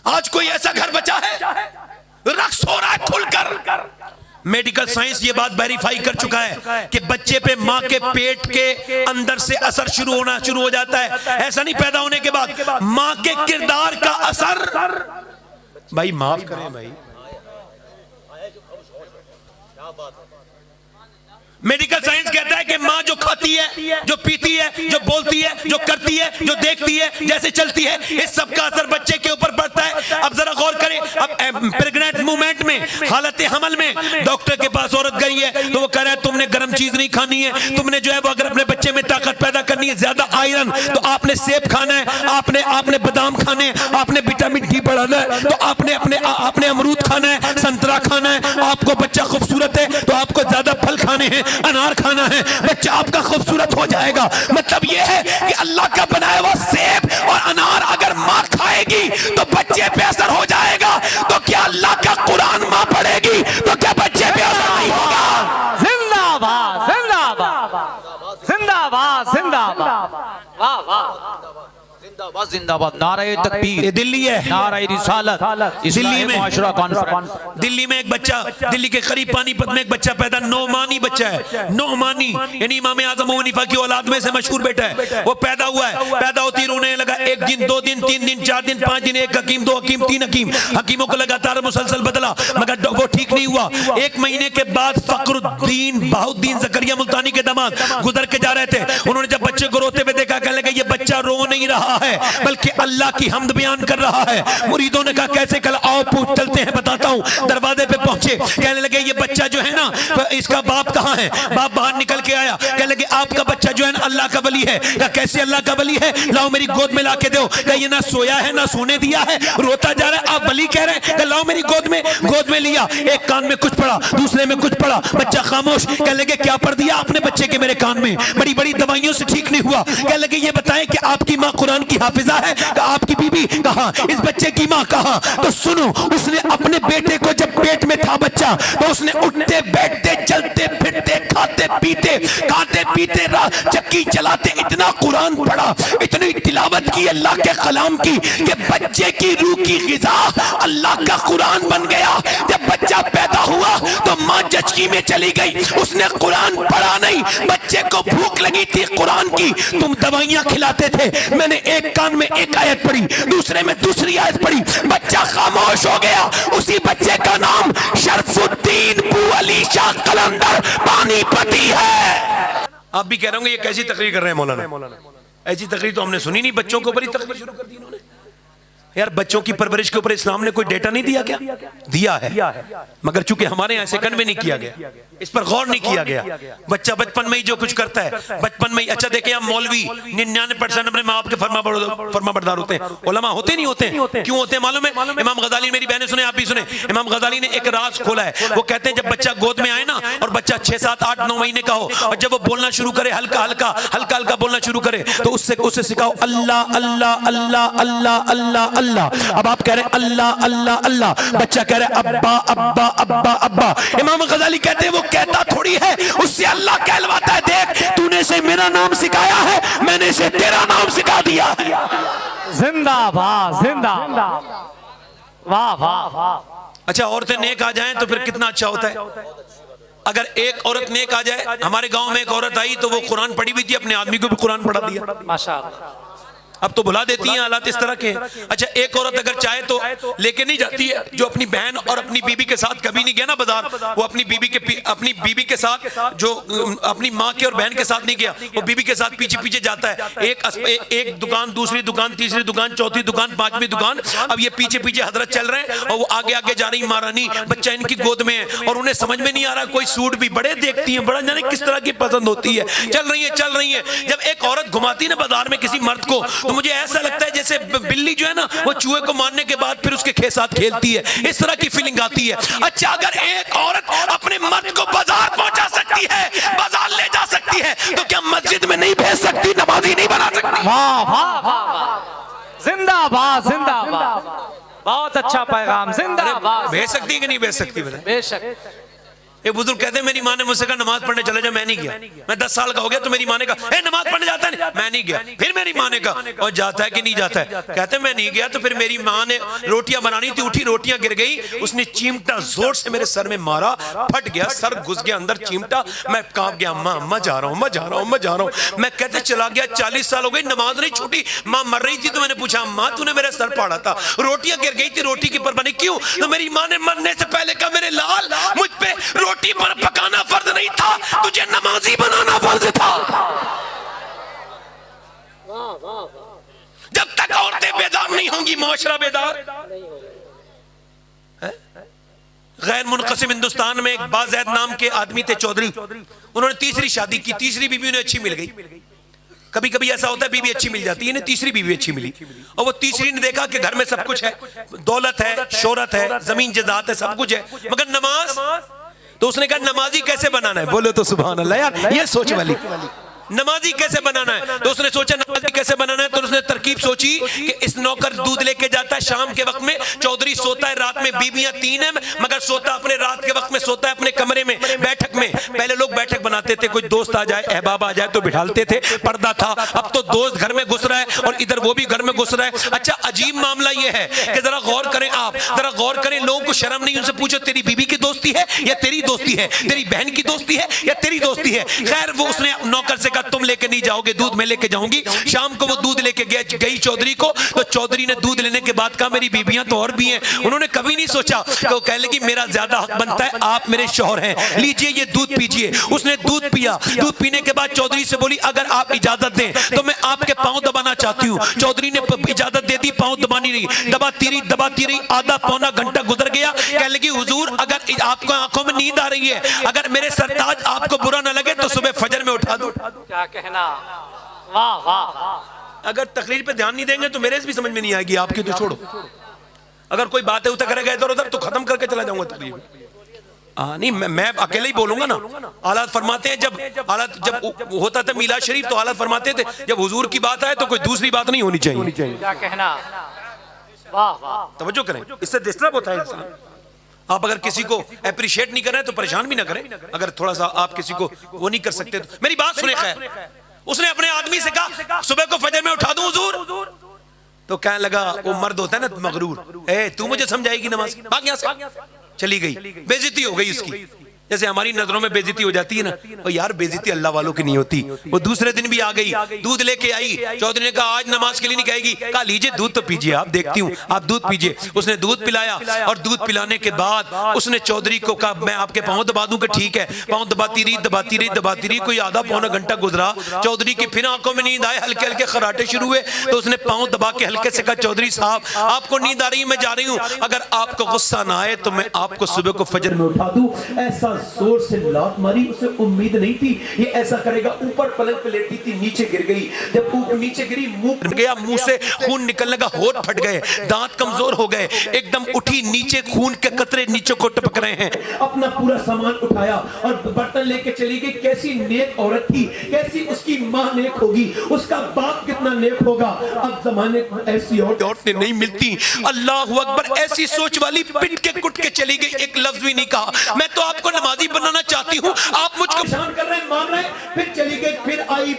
आज कोई ऐसा घर बचा है? रक्स हो रहा है खुलकर। मेडिकल साइंस ये बात वेरीफाई कर चुका है कि बच्चे पे मां के पेट के अंदर से असर शुरू हो जाता है, ऐसा नहीं पैदा होने के बाद, मां के किरदार का असर। भाई माफ करें भाई, मेडिकल साइंस कहता है कि मां जो खाती है, जो पीती है, जो बोलती है, जो करती है, जो देखती है, जैसे चलती है, इस सब का असर बच्चे के ऊपर पड़ता है। अब जरा गौर करें, अब प्रेग्नेंट मूवमेंट में, हालत हमल में डॉक्टर के पास औरत गई है तो वो कह रहा है तुमने गर्म चीज नहीं खानी है, तुमने जो है वो अगर अपने बच्चे में ताकत पैदा करनी है, ज्यादा आयरन, तो आपने सेब खाना है, आपने बादाम खाने हैं, आपने विटामिन डी बढ़ाना है, तो आपने अमरूद खाना है, संतरा खाना है, आपको बच्चा खूबसूरत है तो आपको ज्यादा फल खाने हैं, अनार खाना है, बच्चा आपका खूबसूरत हो जाएगा। मतलब यह है कि अल्लाह का बनाया हुआ सेब और अनार अगर मां खाएगी तो बच्चे पे असर हो जाएगा, तो क्या अल्लाह का कुरान मां पढ़ेगी तो क्या बच्चे पे असर नहीं होगा? जिंदाबाद जिंदाबाद जिंदाबाद जिंदाबाद, वाह वाह, जिंदाबाद जिंदाबाद, नारे तकबीर। ये दिल्ली है, नारे रिसालत, दिल्ली में मुआशरा कॉन्फ्रेंस, दिल्ली में एक बच्चा, दिल्ली के करीब पानीपत में एक बच्चा पैदा, नौमानी बच्चा है, नौमानी यानी इमाम आज़म अबू हनीफा की औलाद में से मशहूर बेटा है, वो पैदा हुआ है, पैदा होती रोने लगा, 1 दिन 2 दिन 3 दिन 4 दिन 5 दिन, 1 हकीम 2 हकीम 3 हकीम, हकीमों को लगातार मुसलसल बदला मगर वो ठीक नहीं हुआ। 1 महीने के बाद फखरुद्दीन बहाउद्दीन ज़करिया मुल्तानी के दामाद गुजर के जा रहे थे, उन्होंने जब बच्चे को रोते हुए देखा, कहने लगे ये बच्चा रो नहीं रहा है बल्कि अल्लाह की हमद बयान कर रहा है। मुरीदों ने कहा कैसे? कल आओ पूछ चलते हैं, बताता हूं। दरवाजे पे पहुंचे, कहने लगे ये बच्चा जो है ना, तो इसका बाप कहाँ है? बाप बाहर निकल के आया, कहने लगे आपका बच्चा जो है ना अल्लाह का वली है। कहा कैसे अल्लाह का वली है? लाओ मेरी गोद में ला के दो। कहा ये ना सोया है ना सोने दिया है, रोता जा रहा है, आप वली कह रहे हैं? लाओ मेरी गोद में। गोद में लिया, एक कान में कुछ पड़ा, दूसरे में कुछ पड़ा, बच्चा खामोश। कहने लगे क्या पढ़ दिया आपने बच्चे के मेरे कान में? बड़ी बड़ी दवाइयों से ठीक नहीं हुआ। कहने लगे ये बताएं कि आपकी माँ कुरान की हाफिजा है? आपकी बीबी कहाँ? इस बच्चे की माँ कहाँ? तो सुनो, उसने अपने बेटे को जब पेट में था बच्चा, तो उसने उठते बैठते चलते फिरते खाते पीते चक्की चलाते इतना कुरान पढ़ा, इतनी तिलावत की अल्लाह के कलाम की कि बच्चे की रूह की ग़िज़ा अल्लाह का कुरान बन गया। जब बच्चा पैदा हुआ तो माँ जचकी में चली गई, उसने कुरान पढ़ा नहीं, बच्चे को भूख लगी थी कुरान की, तुम दवाइयां खिलाते थे, मैंने एक कान में एक आयत पढ़ी, दूसरे में दूसरी आयत पढ़ी, बच्चा खामोश हो गया। उसी बच्चे का नाम शरफुद्दीन बू अली शाह कलंदर पानीपती है। आप भी कह रहे होंगे ये कैसी तकरीर कर रहे हैं मौलाना? ऐसी तकरीर तो हमने सुनी नहीं, बच्चों के ऊपर ही तकरीर शुरू कर दी इन्होंने। यार बच्चों की परवरिश के ऊपर इस्लाम ने कोई डेटा नहीं दिया क्या? दिया है, मगर चूंकि हमारे यहाँ सेकंड में नहीं किया गया, इस पर गौर नहीं किया गया। बच्चा बचपन में ही जो कुछ करता है बचपन में ही। अच्छा देखें, हम मौलवी 99% अपने माँ बाप के फरमाबरदार होते हैं, उलमा होते नहीं होते? क्यों होते हैं मालूम है? इमाम गजाली, मेरी बहनें सुने, आप भी सुने, इमाम गजाली ने एक राज खोला है। वो कहते हैं जब बच्चा गोद में आए ना और बच्चा 6, 7, 8, 9 महीने का हो और जब वो बोलना शुरू करे, हल्का हल्का बोलना शुरू करे, तो उसे सिखाओ अल्लाह अल्लाह अल्लाह अल्लाह अल्लाह अल्लाह। अब आप कह रहे हैं अल्लाह अल्लाह अल्लाह, बच्चा कह रहे हैं अब्बा अब्बा अब्बा अब्बा। इमाम गजाली कहते हैं वो कहता थोड़ी है, उससे अल्लाह कहलवाता है, देख तूने से मेरा नाम सिखाया है, मैंने से तेरा नाम सिखा दिया। जिंदाबाद जिंदाबाद, वाह वाह वाह। अच्छा औरतें नेक आ जाएं तो फिर कितना अच्छा होता है। अगर एक औरत नेक आ जाए, हमारे गांव में एक औरत आई तो वो कुरान पढ़ी हुई थी, अपने आदमी को भी कुरान पढ़ा दिया, माशाअल्लाह। अब तो भुला देती हैं, हालात इस तरह के हैं। अच्छा एक औरत अगर चाहे तो लेके नहीं जाती है, जो अपनी बहन और अपनी बीबी के साथ कभी नहीं गया ना बाजार, वो अपनी बीबी के साथ, जो अपनी माँ के और बहन के साथ नहीं गया, वो बीबी के साथ पीछे पीछे जाता है, एक दुकान, दूसरी दुकान, तीसरी दुकान, चौथी दुकान, पांचवी दुकान। अब ये पीछे पीछे हजरत चल रहे हैं और वो आगे आगे जा रही महारानी, बच्चा इनकी गोद में है और उन्हें समझ में नहीं आ रहा, कोई सूट भी बड़े देखती है, बड़ा जाने किस तरह की पसंद होती है, चल रही है। जब एक औरत घुमाती ना बाजार में किसी मर्द को, तो मुझे ऐसा लगता है जैसे बिल्ली जो है ना वो चूहे को मारने के बाद फिर उसके साथ खेलती है, इस तरह की फीलिंग आती है। अच्छा अगर एक औरत अपने मर्द को बाजार पहुंचा सकती है, बाजार ले जा सकती है, तो क्या मस्जिद में नहीं भेज सकती, नमाजी नहीं बना सकती? वाह वाह वाह, जिंदाबाद जिंदाबाद, बहुत अच्छा पैगाम, जिंदाबाद। भेज सकती है कि नहीं भेज सकती? बेशक। एक बुजुर्ग कहते हैं मेरी माँ ने मुझसे कहा नमाज पढ़ने चले जा, मैं नहीं गया। मैं 10 साल का हो गया तो मेरी माँ ने कहा नमाज पढ़ने जाता है, मैं नहीं गया। फिर मेरी माँ ने कहा और जाता है कि नहीं जाता है? कहते हैं मैं नहीं गया। तो फिर मेरी माँ ने रोटियां बनानी थी, उठी, रोटियां गिर गई, उसने चिमटा जोर से मेरे सर में मारा, फट गया, सर घुस गया अंदर चिमटा, मैं कांप गया, अम्मा अम्मा जा रहा हूँ, मैं जा रहा हूँ, मैं जा रहा हूँ। मैं कहते चला गया, 40 साल हो गई, नमाज नहीं छूटी। माँ मर रही थी तो मैंने पूछा अम्मा तूने मेरा सर फाड़ा था, रोटियां गिर गई थी, रोटी की पर बनी क्यों? तो मेरी माँ ने मरने से पहले कहा मेरे लाल मुझ पे रोटी पर पकाना फर्ज नहीं था, तुझे नमाजी बनाना फर्ज था। जब तक औरतें बेदार नहीं होंगी माशरा बेदार। गैर मुनक़सिम हिंदुस्तान में एक बाज़ैद नाम के आदमी थे चौधरी, उन्होंने तीसरी शादी की, तीसरी बीवी उन्हें अच्छी मिल गई। कभी कभी ऐसा होता है बीवी अच्छी मिल जाती है, इन्हें तीसरी बीवी अच्छी मिली और वो तीसरी ने देखा कि घर में सब कुछ है, दौलत है, शोहरत है, जमीन जायदाद है, सब कुछ है, मगर नमाज। तो उसने कहा नमाजी कैसे बनाना है? बोलो तो सुभान अल्लाह। यार ये सोच वाली, नमाजी कैसे बनाना है? तो उसने सोचा नमाजी कैसे बनाना है, तो उसने तरकीब सोची कि इस नौकर दूध लेके जाता है शाम के वक्त में, चौधरी सोता है रात में, बीबियां 3 हैं मगर सोता अपने रात के वक्त में सोता है अपने कमरे में, बैठक में। पहले लोग बैठक बनाते थे, कोई दोस्त आ जाए, अहबाब आ जाए तो बिठालते थे, पर्दा था। अब तो दोस्त घर में घुस रहा है और इधर वो भी घर में घुस रहा है। अच्छा अजीब मामला ये है कि जरा गौर करें, आप जरा गौर करें, लोगों को शर्म नहीं, उनसे पूछो तेरी बीबी की दोस्ती है या तेरी दोस्ती है, तेरी बहन की दोस्ती है या तेरी दोस्ती है? खैर वो उसने नौकर से कहा तुम लेके नहीं जाओगे, दूध मैं लेके जाऊंगी। शाम को वो दूध लेके गई चौधरी को, तो चौधरी ने दूध लेने के बाद कहा मेरी बीबियां तो और भी हैं। उन्होंने कभी नहीं सोचा कि वो कह लगी मेरा ज्यादा हक बनता है, आप मेरे शौहर हैं, लीजिए ये दूध पीजिए। उसने दूध पिया। दूध पीने के बाद चौधरी से बोली अगर आप इजाजत दें तो मैं आपके पांव दबाना चाहती हूँ। चौधरी ने इजाजत दे दी, पांव दबानी नहीं, दबाती रही। आधा पौना घंटा गुजर गया। कह लगी हुजूर अगर आपको आंखों में नींद आ रही है, अगर मेरे सरताज आपको बुरा ना लगे तो सुबह फजर में उठा दो। क्या कहना, वाह वाह। अगर तकरीर पे ध्यान नहीं देंगे तो मेरे से भी समझ में नहीं आएगी, आपकी तो छोड़ो। अगर कोई बातें उतर करेगा इधर उधर तो खत्म करके चला जाऊंगा तकरीर। नहीं मैं अकेले ही बोलूंगा ना। आलात फरमाते हैं जब होता था मीलाद शरीफ तो आलात फरमाते थे जब हुजूर की बात आए तो कोई दूसरी बात नहीं होनी चाहिए। क्या कहना, वाह वाह। तवज्जो करें, इससे डिस्टर्ब होता है इंसान। आप अगर किसी को अप्रिशिएट नहीं कर रहे तो परेशान भी ना करें। अगर थोड़ा सा आप किसी को वो नहीं कर सकते तो मेरी बात सुने। खैर उसने अपने आदमी से कहा सुबह को फजर में उठा दूं हुजूर। तो कहने लगा, वो मर्द होता है ना मगरूर, ए तू मुझे समझाएगी नमाज, भाग यहां से। चली गई, बेइज्जती हो गई उसकी। जैसे हमारी नजरों में बेइज्जती हो जाती है ना, और यार बेइज्जती अल्लाह वालों की नहीं होती। वो दूसरे दिन भी आ गई, दूध लेके आई। चौधरी ने कहा आज नमाज के लिए नहीं कहेगी। कहा लीजिए दूध तो पीजिए, आप देखती हूँ आप दूध पीजिए। उसने दूध पिलाया और दूध पिलाने के बाद उसने चौधरी को कहा मैं आपके पाँव दबा दूं। कि ठीक है। पाँव दबाती रही। कोई आधा पौना घंटा गुजरा। चौधरी की फिर आंखों में नींद आए, हल्के हल्के खराटे शुरू हुए। तो उसने पाँव दबा के हल्के से कहा चौधरी साहब आपको नींद आ रही है, मैं जा रही हूँ, अगर आपको गुस्सा ना आए तो मैं आपको सुबह को फजर में उठा दूं। ऐसा जोर से लात मारी, उसे उम्मीद नहीं थी ये ऐसा करेगा। ऊपर पलंग पे लेटी थी, नीचे गिर गई। जब ऊपर नीचे गिरी मुंह गया, मुंह से खून निकलने लगा, होंठ फट गए, दांत कमजोर हो गए। एकदम उठी, नीचे खून के कतरे नीचे को टपक रहे हैं। अपना पूरा सामान उठाया और बर्तन लेके चली गई। कैसी नेक औरत थी, कैसी उसकी मां नेक होगी, उसका बाप कितना नेक होगा। अब जमाने में ऐसी औरतें नहीं मिलती। अल्लाह अकबर। ऐसी सोच वाली पिट के कुट के चली गई, एक लफ्ज भी नहीं कहा। मैं तो आपको नमाजी बनाना चाहती हूँ, आप मुझको परेशान कर रहे हैं, मार रहे हैं। फिर चली गई, फिर आई,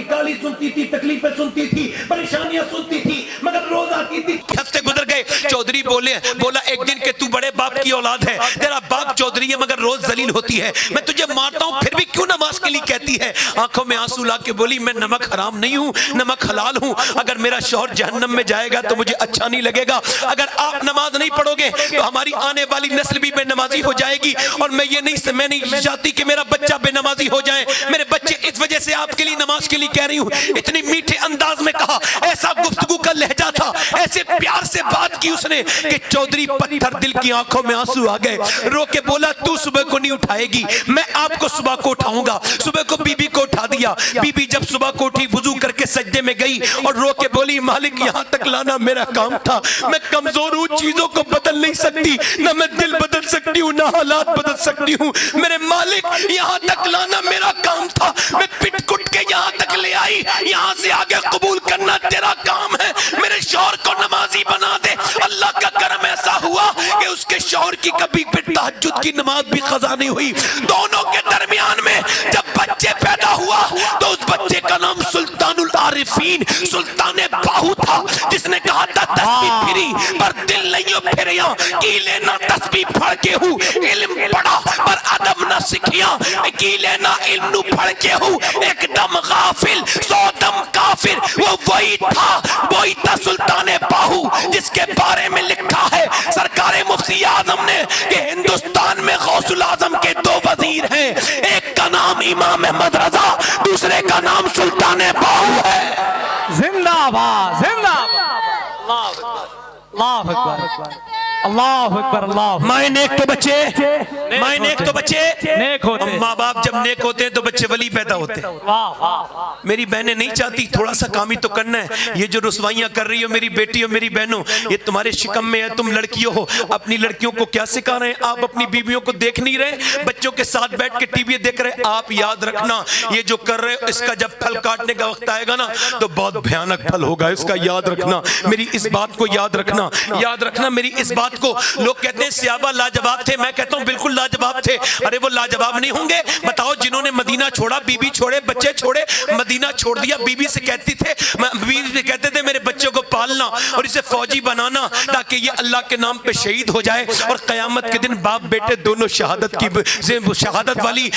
गाली सुनती थी, तकलीफें सुनती थी, परेशानियां सुनती थी, मगर रोज आती थी। हफ्ते गुजर गए। चौधरी बोला एक दिन के तू बड़े बाप की औलाद है, तेरा बाप चौधरी है मगर रोज जलील होती है, मैं तुझे मारता हूँ फिर भी क्यों नमाज के लिए कहती है। आंखों में आंसू ला के बोली मैं नमक हराम नहीं हूँ, नमक हलाल हूँ। अगर मेरा शौहर जहन्नम में जाएगा तो मुझे अच्छा नहीं लगेगा। अगर आप नमाज नहीं पढ़ोगे तो हमारी आने वाली नस्ल भी बेनमाजी हो जाएगी। और मैं नहीं चाहती कि मेरा बच्चा बेनमाजी हो जाए। मेरे बच्चे इस वजह से आपके लिए नमाज के लिए कह रही हूँ। इतनी मीठे अंदाज में कहा, ऐसा गुफ्तगू का लहजा था, ऐसे प्यार से बात की उसने कि चौधरी पत्थर दिल की आंखों में आंसू आ गए। रो के बोला तू सुबह को नहीं उठाएगी, मैं आपको सुबह को उठाऊंगा। सुबह को बीबी को उठा दिया। बीबी जब सुबह को उठी, वुजू करके सजदे में गई और रो के बोली मालिक यहाँ तक लाना मेरा काम था, मैं कमजोर हूँ, चीजों को बदल नहीं सकती, ना मैं दिल बदल सकती हूँ ना हालात बदल सकती हूँ। मेरे मालिक यहाँ तक लाना मेरा काम था, मैं पिट कुट के यहाँ तक ले आई, यहाँ से आगे कबूल करना तेरा काम है। मेरे शौहर को नमाजी बना दे। अल्लाह का करम ऐसा हुआ कि उसके शौहर की कभी फिर तहज्जुद की नमाज भी कज़ा नहीं हुई। दोनों के दरमियान में जब बच्चे पैदा हुआ तो उस बच्चे का नाम सुल्तानुल आरिफीन, सुल्तान बाहू था, जिसने कहा था तस्बीह फिरी पर दिल नहीं फिरिया, की लेना तस्बीह पढ़ के हूँ, इल्म पढ़ा पर अदब न सीखिया, की लेना इल्म पढ़ के हूँ, एकदम गाफिल सौदम काफिर। वो वही था सुल्तान बाहू, जिसके बारे में लिखा है सरकार मुफ्ती आजम ने कि हिंदुस्तान में गौसुल आजम के दो वजीर हैं, एक का नाम इमाम अहमद रजा, दूसरे का नाम सुल्तान बाहू है। जिंदाबाद जिंदाबाद। अल्लाह अकबर, अल्लाह अकबर, अल्लाह। माए नेक तो बच्चे, माए नेक तो बच्चे नेक होते। माँ बाप जब नेक होते हैं तो बच्चे वली पैदा होते हैं। वाह वाह। मेरी बहनें नहीं चाहती, थोड़ा सा काम ही तो करना है। ये जो रुसवाइयां कर रही हो मेरी बेटी और मेरी बहनों, ये तुम्हारे शिकम में है। तुम लड़कियों हो, अपनी लड़कियों को क्या सिखा रहे हैं? आप अपनी बीवियों को देख नहीं रहे, बच्चों के साथ बैठ के टीवी देख रहे। आप याद रखना, ये जो कर रहे हो इसका जब फल काटने का वक्त आएगा ना तो बहुत भयानक फल होगा, इसका याद रखना। मेरी इस बात को याद रखना, याद रखना, मेरी इस बात बात को। लोग कहते हैं सहाबा लाजवाब थे, मैं कहता हूं बिल्कुल लाजवाब थे। अरे वो लाजवाब नहीं होंगे? बताओ जिन्होंने मदीना छोड़ा, बीबी छोड़े, बच्चे छोड़े, मदीना छोड़ दिया, बीबी से कहते थे मेरे बच्चों को पालना और इसे फौजी बनाना ताकि ये अल्लाह के नाम पे शहीद हो जाए और कयामत के दिन बाप बेटे दोनों शहादत वाली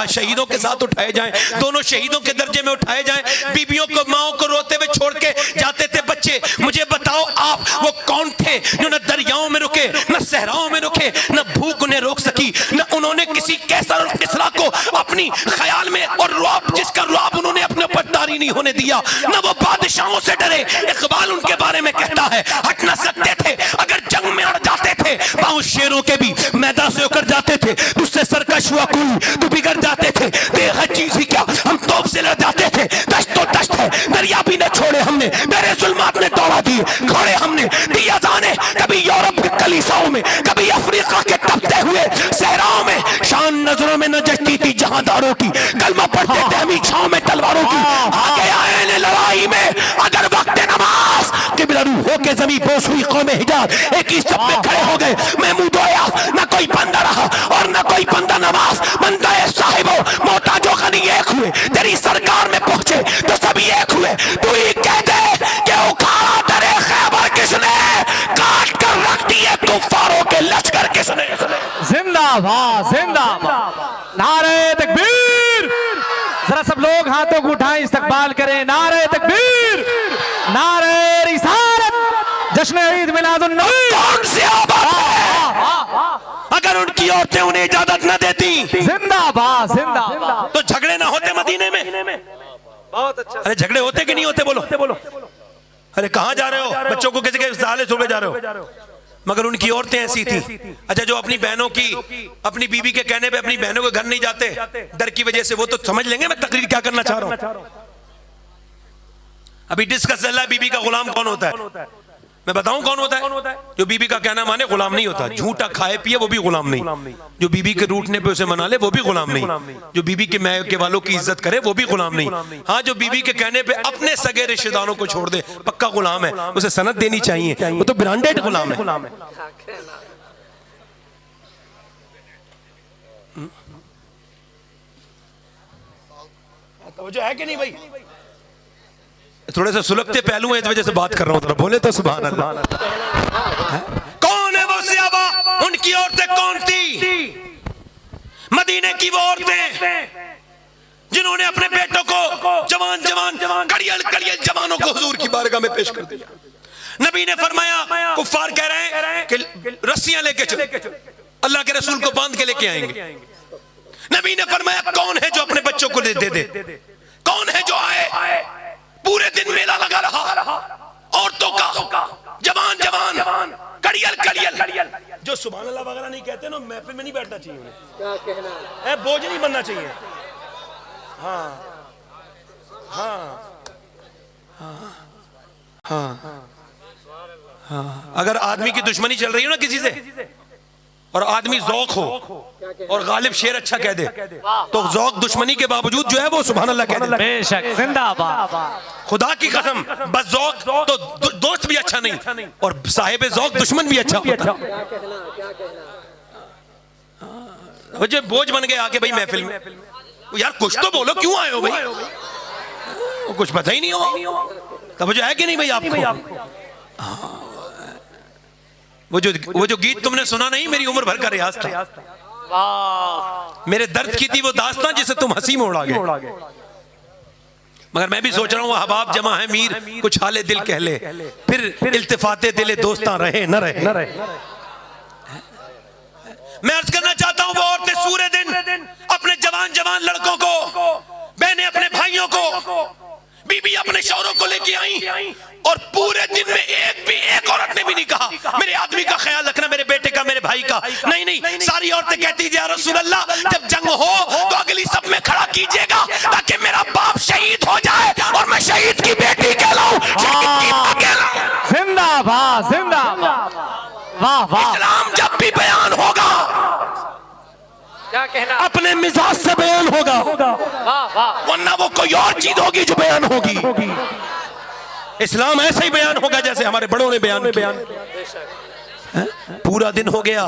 शहीदों के साथ उठाए जाएं, दोनों शहीदों के दर्जे में उठाए जाएं। बीबियों को, माओ को रोते हुए छोड़ के जाते थे बच्चे। मुझे बताओ आप वो कौन थे जो न दरियाओं में रुके, न सहराओं में रुके, न भूख उन्हें रोक सकी, न उन्होंने किसी कैसर और किसरा को अपनी ख्याल में और रुआब, जिसका रुआब उन्होंने अपने ऊपर तारी नहीं होने दिया, न वो बादशाहों से डरे। इकबाल उनके बारे में कहता है हट न सकते थे, अगर जंग में अड़ जाते थे, पांव शेरों के भी मैदान से होकर जाते थे, तुझसे सरकश हुआ कोई तू बिगड़ जाते थे। देख चीज ही क्या हम तोप से लड़ जाते थे, दश्त तो दश्त है, दरिया भी न छोड़े हमने, मेरे जुल्मात ने दौड़ा दिए घोड़े हमने, दिया जाने कभी यूरोप के कलीसाओं में, कभी अफ्रीका के तपते हुए सहराओं में। शान नजरों में न जचती थी जहांदारों की, कलमा पढ़ते थे हमी छांव में तलवारों की। आगे आए ने लड़ाई में अगर वक्त नमाज किबला रू होके जमीन बोस हुई कौम हिजाज, एक ही सब में खड़े हो गए। महमूद आया न कोई बंदा रहा और न कोई बंदा नमाज, बंदा साहिबो मोहताजो गनी एक हुए, तेरी सरकार में पहुंचे तो सभी एक हुए। तू ही कह दे कि उखाड़ा तेरे खैबर किसने, काट कर रख दिए कुफारों के लश्कर किसने। जिंदाबाद जिंदाबाद, नारे तकबीर। जरा सब लोग हाथों को उठाएं, इस्तकबाल करें। नारे तकबीर, नारे रिसालत, जश्न ईद मिलादुन नबी। कौन सी आबाद है अगर उनकी औरतें उन्हें इजाजत न देती? जिंदाबाद जिंदाबाद। तो झगड़े ना होते मदीने में? बहुत अच्छा। अरे झगड़े होते कि नहीं होते? बोलो। अरे कहां जा रहे हो? बच्चों को किसी के साले छोड़ जा रहे हो? मगर उनकी औरतें ऐसी थी। अच्छा, जो अपनी बहनों की, अपनी बीवी के कहने पे अपनी बहनों के घर नहीं जाते डर की वजह से, वो तो समझ लेंगे मैं तकरीर क्या करना चाह रहा हूं। अभी डिस्कस चल रहा है बीबी का गुलाम कौन होता है। मैं बताऊं कौन होता है? जो बीबी का कहना माने गुलाम नहीं होता। झूठा खाए पिए वो भी गुलाम नहीं। जो बीबी के रूठने पे उसे मना ले वो भी गुलाम नहीं। जो बीबी के मैके वालों की इज्जत करे वो भी गुलाम नहीं। हाँ, जो बीबी के कहने पे अपने सगे रिश्तेदारों को छोड़ दे पक्का गुलाम है, उसे सनद देनी चाहिए, वो तो ब्रांडेड गुलाम है। तो है कि नहीं भाई? थोड़े से सुलगते पहलू हैं, इस वजह से बात कर रहा हूं। बोले तो सुभान अल्लाह। कौन है वो सहाबा? उनकी औरतें कौन थी? मदीने की वो औरतें जिन्होंने अपने बेटों को जवान कड़ियल जवानों को हुजूर की बारगाह में पेश कर दिया। नबी ने फरमाया कुफ्फार कह रहे हैं कि रस्सियां लेके चलो, अल्लाह के रसूल को बांध के लेके आएंगे। नबी ने फरमाया कौन है जो अपने बच्चों को दे दे? कौन है जो आए? पूरे दिन मेला लगा रहा औरतों का, जवान कड़ियल। जो सुभान अल्लाह वगैरह नहीं कहते ना, महफिल में नहीं बैठना चाहिए उन्हें, क्या कहना है, बोझ नहीं बनना चाहिए। हाँ। अगर आदमी की दुश्मनी चल रही हो ना किसी से और आदमी जौक हो और गालिब शेर अच्छा कह दे, तो जौक दुश्मनी के बावजूद जो है वो सुभान अल्लाह कह दे। बेशक, जिंदाबाद। खुदा की कसम, बस जौक तो दोस्त भी अच्छा नहीं और साहिब जौक दुश्मन भी अच्छा होता। वो जो बोझ बन गए आके भाई महफिल में, यार कुछ तो बोलो, क्यों आए हो भाई? वो कुछ पता ही नहीं हो तब जो है कि नहीं भाई आपको? वो जो गीत तुमने सुना नहीं, मेरी उम्र भर का रियाज था। मेरे दर्द की थी वो दास्तां जिसे तुम हंसी में उड़ा गए। मगर मैं भी सोच रहा हूँ अहबाब जमा है मीर, कुछ हाले दिल कह ले, फिर इल्तिफाते दिले दोस्तां रहे न रहे। मैं अर्ज करना चाहता हूँ वो औरतें सूरे दिन अपने जवान लड़कों को, बहनें अपने भाइयों को, बीबी अपने शौहरों को लेके आई और पूरे दिन में एक औरत ने भी नहीं कहा मेरे आदमी का ख्याल रखना, मेरे बेटे का, मेरे भाई का। नहीं, सारी औरतें कहती थी या रसूल अल्लाह, जब जंग हो तो अगली सब में खड़ा कीजिएगा ताकि मेरा बाप शहीद हो जाए और मैं शहीद की बेटी कहलाऊं। जिंदाबाद जिंदाबाद। वाह वाह। इस्लाम जब भी बयान होगा क्या कहना, अपने मिजाज से बयान होगा, वरना वो कोई और चीज होगी जो बयान होगी। इस्लाम ऐसे ही बयान होगा जैसे हमारे बड़ों ने बयान किया। पूरा दिन हो गया,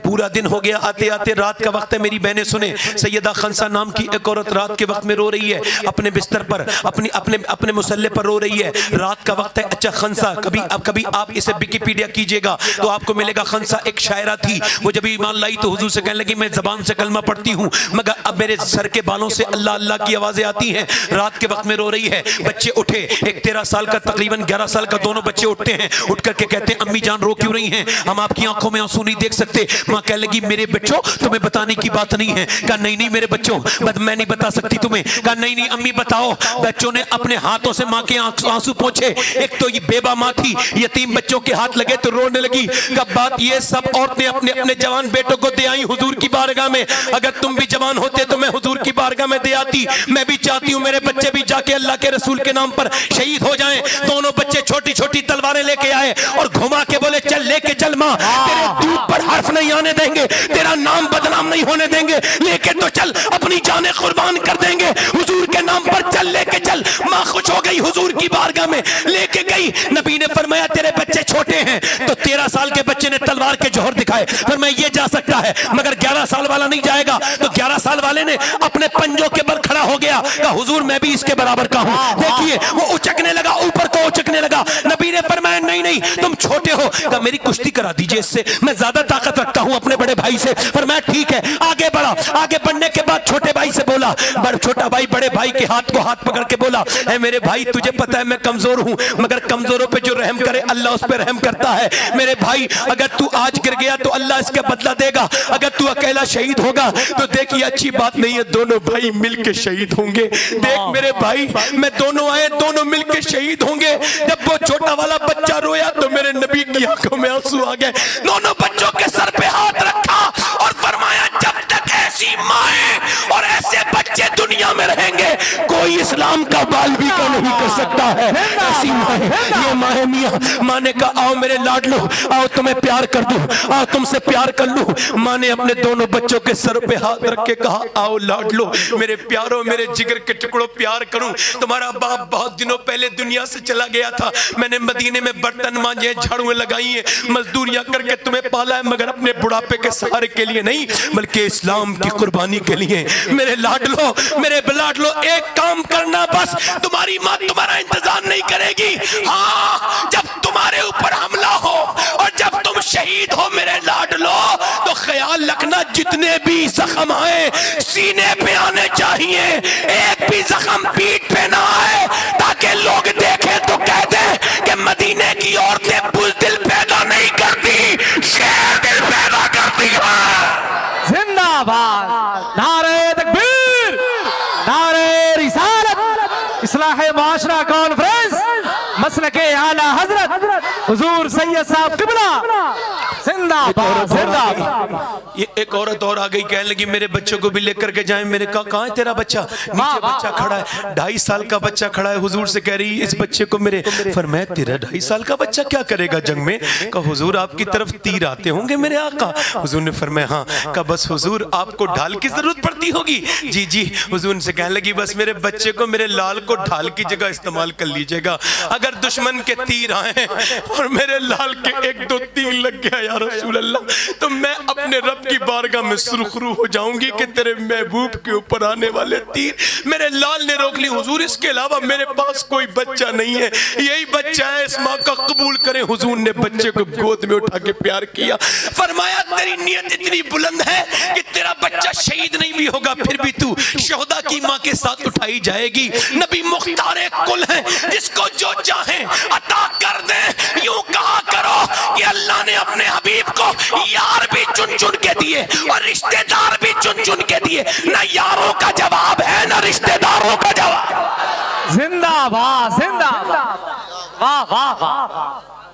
पूरा दिन हो गया, आते आते रात का वक्त है। मेरी बहनें सुने, सैयदा खंसा नाम की एक औरत रात के वक्त में रो रही है, अपने बिस्तर पर अपनी अपने अपने मुसल्ले पर रो रही है। रात का वक्त है। अच्छा खंसा, कभी आप इसे विकिपीडिया कीजिएगा तो आपको मिलेगा। खंसा एक शायरा थी। वो जब ईमान लाई तो हुजूर से कहने लगी मैं जबान से कलमा पढ़ती हूँ, मगर अब मेरे सर के बालों से अल्लाह अल्लाह की आवाजें आती हैं। रात के वक्त में रो रही है। बच्चे उठे, एक 13 साल का, तकरीबन 11 साल का, दोनों बच्चे उठते हैं। उठ करके कहते हैं अम्मी जान रो क्यों रही हैं, हम आपकी आंखों में आंसू नहीं देख सकते। मां कहने लगी मेरे बच्चों तुम्हें बताने की बात नहीं है। कहा नहीं नहीं मेरे बच्चों मैं नहीं बता सकती तुम्हें। कहा नहीं नहीं अम्मी बताओ। बच्चों ने अपने हाथों से मां के आंसू पोंछे। एक तो ये बेबा मां थी, यतीम बच्चों के हाथ लगे तो रोने लगी। कब बात ये सब औरतें अपने अपने जवान बेटों को दे आई हुजूर की बारगाह में। अगर तुम भी जवान होते तो मैं हुजूर की बारगाह में दे आती। मैं भी चाहती हूँ मेरे बच्चे भी जाके अल्लाह के रसूल के नाम पर शहीद हो जाएं। दोनों बच्चे छोटी छोटी तलवारें लेके आए और घुमा के बोले चल लेके चल मां, तेरे दूध पर हर्फ नहीं आने देंगे, तेरा नाम बदनाम नहीं होने देंगे, लेके तो चल, अपनी जानें कुर्बान कर देंगे हुजूर के नाम पर, चल लेके चल। मां खुश हो गई, हुजूर की बारगाह में लेके गई। नबी ने फरमाया तेरे बच्चे छोटे हैं, तो 13 साल के बच्चे ने तलवार के जोहर दिखाए। फरमाया ये जा सकता है मगर 11 साल वाला नहीं जाएगा। तो 11 साल वाले ने अपने पंजों के बल खड़ा हो गया, कहा हुजूर मैं भी इसके बराबर का हूं। देखिए वो उचकने लगा, ऊपर को उचकने लगा। नबी ने फरमाया नहीं नहीं तुम छोटे हो। कहा मेरी कुश्ती करा दीजिए इससे, मैं ज्यादा ताकत रखता हूं अपने बड़े भाई से। फरमाया ठीक है। आगे बढ़ा। आगे बढ़ने के बाद छोटे भाई से बोला, छोटा भाई बड़े भाई के हाथ को हाथ पकड़ के बोला है मेरे भाई तुझे पता है मैं कमजोर हूं, मगर कमजोरों पे जो रहम करे अल्लाह उस पे रहम करता है। मेरे भाई अगर तू आज गिर गया तो अल्लाह इसका बदला देगा, अगर तू अकेला शहीद होगा तो देखिए अच्छी बात नहीं है, दोनों भाई मिलके शहीद होंगे। देख मेरे भाई मैं दोनों आए, दोनों मिलके शहीद होंगे। जब वो छोटा वाला बच्चा रोया तो मेरे नबी की आंखों में आंसू आ गए। दोनों बच्चों के सर पे हाथ रखा और फरमाया जब तक ऐसी माएं और ऐसे बच्चे दुनिया में रहेंगे कोई इस्लाम का बाल भी का नहीं कर सकता है। ऐसी माएं, ये माएं मियां। मां ने कहा आओ मेरे लाडलो, आओ तुम्हें प्यार कर दूं, आओ तुमसे प्यार कर लूं। मां ने अपने दोनों बच्चों के सर पे हाथ रख के कहा आओ लाडलो मेरे प्यारो, मेरे जिगर के टुकड़ों प्यार करूं। तुम्हारा बाप बहुत दिनों पहले दुनिया से चला गया था, मैंने मदीने में बर्तन मांजे, झाड़ुएं लगाई हैं, मजदूरियां करके तुम्हें पाला है, मगर अपने बुढ़ापे के सहारे के लिए नहीं बल्कि इस्लाम की कुर्बानी के लिए। मेरे लाडलो, मेरे लाडलो एक काम करना बस, तुम्हारी मां तुम्हारा इंतजार नहीं करेगी। हाँ जब तुम्हारे ऊपर हमला हो और जब तुम शहीद हो मेरे लाडलो तो ख्याल रखना जितने भी जख्म आए सीने पे आने चाहिए, एक भी जख्म पीठ पे ना आए, ताकि लोग देखें तो कह दें कि मदीने की औरतें बुज़दिल पैदा नहीं करती, शेर दिल पैदा करती है। जिंदाबाद, नारे तकबीर, नारे रिसालत, इस्लाह माशरा कॉन्फ्रेंस, मसलके आला हजरत हुजूर सैयद साहब किबला जिंदाबाद जिंदाबाद। ये एक औरत और आ गई, कहने लगी मेरे बच्चों को भी लेकर के जाएं। मेरे कहा कहाँ है तेरा बच्चा? नीचे बच्चा खड़ा है, 2.5 साल का बच्चा खड़ा है। हुजूर से कह रही इस बच्चे को मेरे। फरमाया तेरा 2.5 साल का बच्चा क्या करेगा जंग में? कहा हुजूर आपकी तरफ तीर आते होंगे मेरे आका। हुजूर ने फरमाया हाँ। कहा बस हुजूर आपको ढाल की जरूरत पड़ती होगी? जी जी। हुजूर से कहने लगी बस मेरे बच्चे को, मेरे लाल को ढाल की जगह इस्तेमाल कर लीजिएगा। अगर दुश्मन के तीर आए और मेरे लाल के 1-2 तीर लग गया या रसूल अल्लाह तो मैं अपने रब की बारगाह में सुरखरू हो जाऊंगी कि तेरे महबूब के ऊपर आने वाले तीर मेरे लाल ने रोक ली। हुजूर इसके अलावा मेरे पास कोई बच्चा नहीं है, यही बच्चा है, इस माँ का कबूल करें। हुजूर ने बच्चे को गोद में उठा के प्यार किया। फरमाया तेरी नियत इतनी बुलंद है कि तेरा बच्चा शहीद नहीं भी होगा फिर भी तू शोहदा की माँ के साथ उठाई जाएगी। नबी मुख्तार कुल है, जिसको जो चाहे अता कर दे। यूं कहा करो कि अल्लाह ने अपने हबीब को यार भी चुन चुन के दिए और रिश्तेदार भी चुन चुन के दिए। ना यारों का जवाब है ना रिश्तेदारों का जवाब। जिंदाबाद जिंदाबाद, वाह वाह वाह,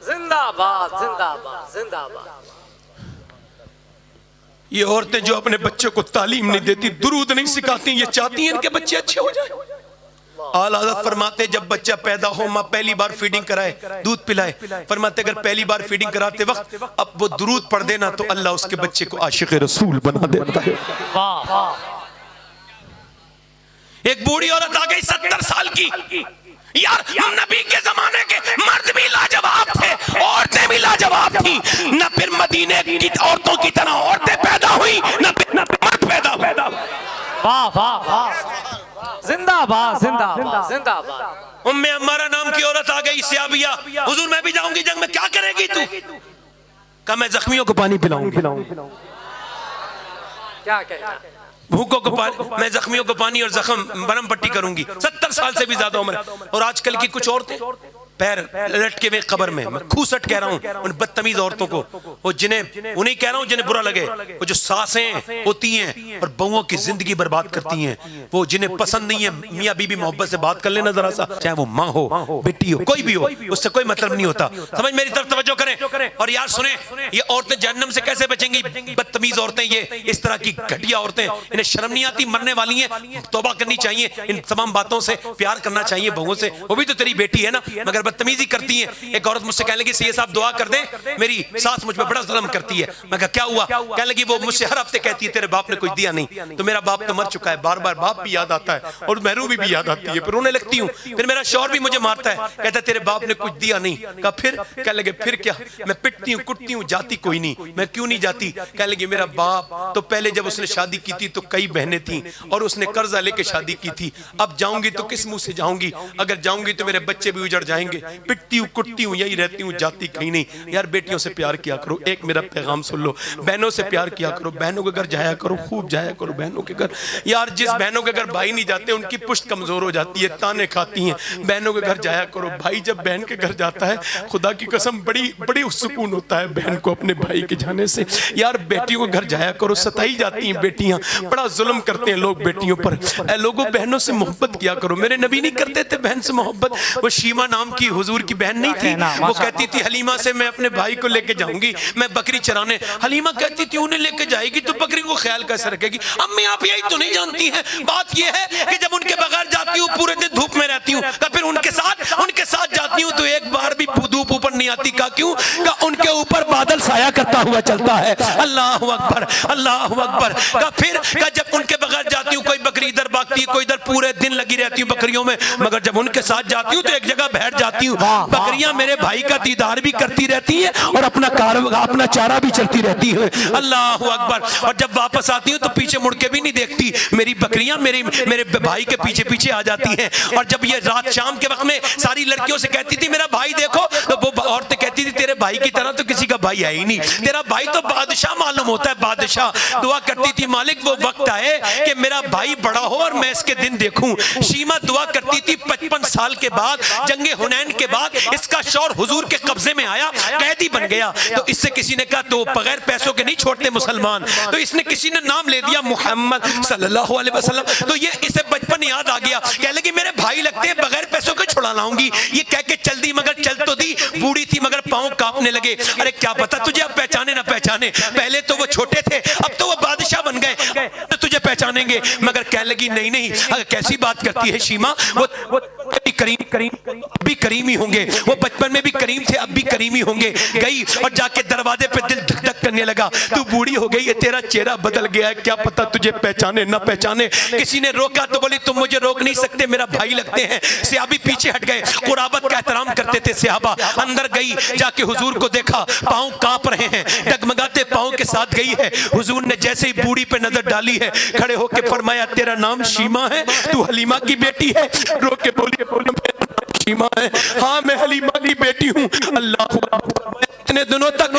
जिंदाबाद जिंदाबाद जिंदाबाद। ये औरतें जो अपने बच्चों को तालीम नहीं देती, दुरूद नहीं सिखाती, ये चाहती हैं इनके बच्चे अच्छे हो जाए। आला हज़रत फरमाते जब बच्चा पैदा हो माँ पहली बार फीडिंग कराए, दूध पिलाए, फरमाते अगर पहली बार फीडिंग कराते वक्त अब वो दुरूद पढ़ देना तो अल्लाह उसके बच्चे को आशिक रसूल बना देता है। एक बूढ़ी औरत आ गई 70 साल की। यार नबी के जमाने के मर्द भी लाजवाब थे, औरतें भी लाजवाब थी, न फिर मदीने की औरतों की तरह औरतें पैदा हुई, न फिर मर्द पैदा हुए। वाह वाह वाह, जिंदाबाद जिंदाबाद जिंदाबाद। उम्मे अम्मारा नाम की औरत आ गई, सियाबिया, हुजूर मैं भी जाऊंगी जंग में, क्या करेगी तू? कहा मैं जख्मियों को पानी पिलाऊंगी। क्या कहना, भूखों को पानी, मैं जख्मियों को पानी और जख्म बरम पट्टी करूंगी। 70 साल से भी ज्यादा उम्र। और आजकल की कुछ औरतें पैर लटके हुए कब्र में, मैं खूसट कह रहा हूं उन बदतमीज औरतों को, वो जिन्हें, उन्हें कह रहा हूं जिन्हें बुरा लगे, वो जो सासें होती हैं और बहुओं की जिंदगी बर्बाद करती हैं, वो जिन्हें पसंद नहीं है मियाँ बीबी मोहब्बत से बात कर लेना जरा सा, चाहे वो माँ हो, बेटी हो, कोई भी हो, उससे कोई मतलब नहीं होता। समझ मेरी तरफ तवज्जो करें। और यार सुने, ये औरतें जहन्नम से कैसे बचेंगी? बदतमीज औरतें, ये इस तरह की घटिया औरतें, इन्हें शर्म नहीं आती? मरने वाली हैं, तौबा करनी चाहिए, इन तमाम बातों से प्यार करना चाहिए बहुओं से, वो भी तो तेरी बेटी है ना, मगर बदतमीजी करती है। एक औरत मुझसे कहने लगी सैयद साहब दुआ कर दें, मेरी सास मुझ पे बड़ा जुल्म करती है। मैं कहा क्या हुआ? कहने लगी वो मुझसे हर हफ्ते कहती है तेरे बाप ने कुछ दिया नहीं। तो मेरा बाप तो मर चुका है, बार बार बाप भी याद आता है और महरूमी भी याद आती है, फिर रोने लगती हूँ। फिर मेरा शौहर भी मुझे मारता है, कहता है तेरे बाप ने कुछ दिया नहीं। कहा फिर? कहने लगे फिर क्या? मैं पिटती हूँ कुटती हूँ, जाती कोई नहीं। मैं क्यों नहीं जाती? कहने लगी मेरा बाप तो पहले जब उसने शादी की थी तो कई बहनें थी और उसने कर्जा लेके शादी की थी, अब जाऊंगी तो किस मुंह से जाऊंगी? अगर जाऊंगी तो मेरे बच्चे भी उजड़ जाएंगे। पिटती हूँ कुटती हूँ, यही रहती हूँ, जाती कहीं नहीं। यार बेटियों से प्यार किया करो, एक मेरा पैगाम सुन लो, बहनों से प्यार किया करो, बहनों के घर जाया करो, खूब जाया करो बहनों के घर। यार जिस बहनों के घर भाई नहीं जाते उनकी पुश्त कमजोर हो जाती है, ताने खाती हैं। बहनों के घर जाया करो, भाई जब बहन के घर जाता है खुदा की कसम बड़ी बड़ी सुकून होता है बहन को अपने भाई के जाने से। यार बेटियों के घर जाया करो, सताई जाती हैं बेटियां, बड़ा जुल्म करते हैं लोग बेटियों पर। लोगों बहनों से मोहब्बत किया करो। मेरे नबी नहीं करते थे बहन से मोहब्बत? वो शीमा नाम की हुजूर की बहन नहीं थी, वो कहती थी हलीमा से मैं अपने भाई को लेके जाऊंगी, मैं बकरी चराने। हलीमा कहती थी उन्हें लेके जाएगी तो बकरी को ख्याल कैसे रखेगी? अम्मी आप यही तो नहीं जानती हैं, बात यह है कि जब उनके बगैर जाती हूँ पूरे दिन धूप में रहती हूँ, फिर उनके साथ जाती हूँ तो एक बार भी धूप ऊपर नहीं आती। का क्यों? का उनके ऊपर बादल साया करता हुआ चलता है। अल्लाह अकबर अल्लाह अकबर। का फिर का जब उनके बगैर जाती हूँ कोई बकरी इधर भागती है, कोई इधर, पूरे दिन लगी रहती हूँ बकरियों में, मगर जब उनके साथ जाती हूँ तो एक जगह बैठ जाती हूँ। बकरियां मेरे भाई का दीदार भी करती रहती है और अपना चारा भी चलती रहती है। अल्लाह अकबर। और जब वापस आती हूँ तो पीछे मुड़ के भी नहीं देखती, मेरी बकरियां मेरे भाई के पीछे पीछे आ जाती हैं। और जब ये रात शाम के वक्त में सारी लड़कियों से कहती थी मेरा भाई देखो, तो वो औरतें कहती थी तेरे भाई की तरह तो किसी का भाई है ही नहीं, तेरा भाई तो बादशाह मालूम होता है, बादशाह। दुआ करती थी मालिक वो वक्त आए कि मेरा भाई बड़ा हो और मैं इसके दिन देखूं। शीमा दुआ करती थी 55 साल के बाद, जंगे हुनैन के बाद इसका शौहर हुजूर के कब्जे में आया, कैदी बन गया। तो इससे किसी ने कहा तो बगैर पैसों के नहीं छोड़ते मुसलमान, तो इसने किसी ने नाम ले दिया मोहम्मद सल्लल्लाहु अलैहि वसल्लम। तो ये इसे बचपन याद आ गया, कह लगी मेरे भाई लगते हैं बगैर पैसों के छुड़ा लाऊंगी। ये कह के चल दी, मगर चल तो दी, बूढ़ी थी मगर पांव कांपने लगे। अरे क्या पता तुझे अब पहचाने ना पहचाने, पहले तो वो छोटे थे अब तो वो बादशाह बन गए, तो तुझे पहचानेंगे। मगर कह लगी नहीं नहीं, अगर कैसी बात करती है शीमा, वो भी करीम ही होंगे, वो बचपन में भी करीम थे अब भी करीम ही होंगे। गई और जाके दरवाजे पे दिल धक धक करने लगा, तू बूढ़ी हो गई है, तेरा चेहरा बदल गया है, क्या पता तुझे पहचाने ना पहचाने। किसी ने रोका तो बोली तुम मुझे रोक नहीं सकते, मेरा भाई लगते हैं। सहाबी पीछे हट गए, कुराबत का एहतराम करते थे सहाबा। अंदर गई, जाके हुजूर को देखा, पांव कांप रहे हैं, डगमगाते पांव के साथ गई है। हुजूर ने जैसे ही बूढ़ी पे नजर डाली है, खड़े होकर फरमाया तेरा नाम शीमा है, तू हलीमा की बेटी है? रो के बोली शीमा है, हाँ मैं हलीमा की बेटी हूँ। अल्लाह इतने दिनों तक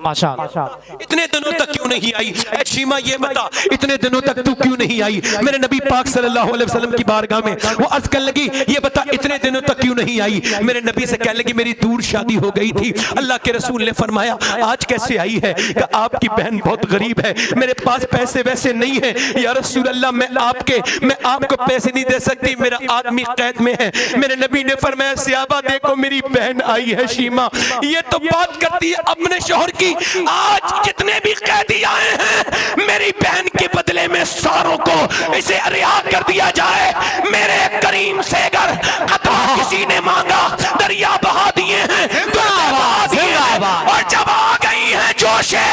माशाअल्लाह इतने दिनों तक क्यों नहीं आई? ऐ शीमा ये बता इतने दिनों तक तू क्यों नहीं आई? मेरे नबी पाक सल्लल्लाहु अलैहि वसल्लम की बारगाह में वो अर्ज करने लगी ये बता इतने दिनों तक क्यों नहीं आई? मेरे नबी से कहने लगी मेरी दूर शादी हो गई थी। अल्लाह के रसूल ने फरमाया आज कैसे आई है? कि आपकी बहन बहुत गरीब है, मेरे पास पैसे वैसे नहीं है। या रसूल अल्लाह मैं आपको पैसे नहीं दे सकती, मेरा आदमी कैद में है। मेरे नबी ने फरमाया सहाबा देखो मेरी बहन आई है शीमा, ये तो बात करती है अपने शौहर की। आज जितने भी कैदी आए हैं मेरी बहन के बदले में सारों को इसे रिहा कर दिया जाए। मेरे करीम से अगर खतरा किसी ने मांगा दरिया बहा दिए हैं, और जब आ गई है जोशे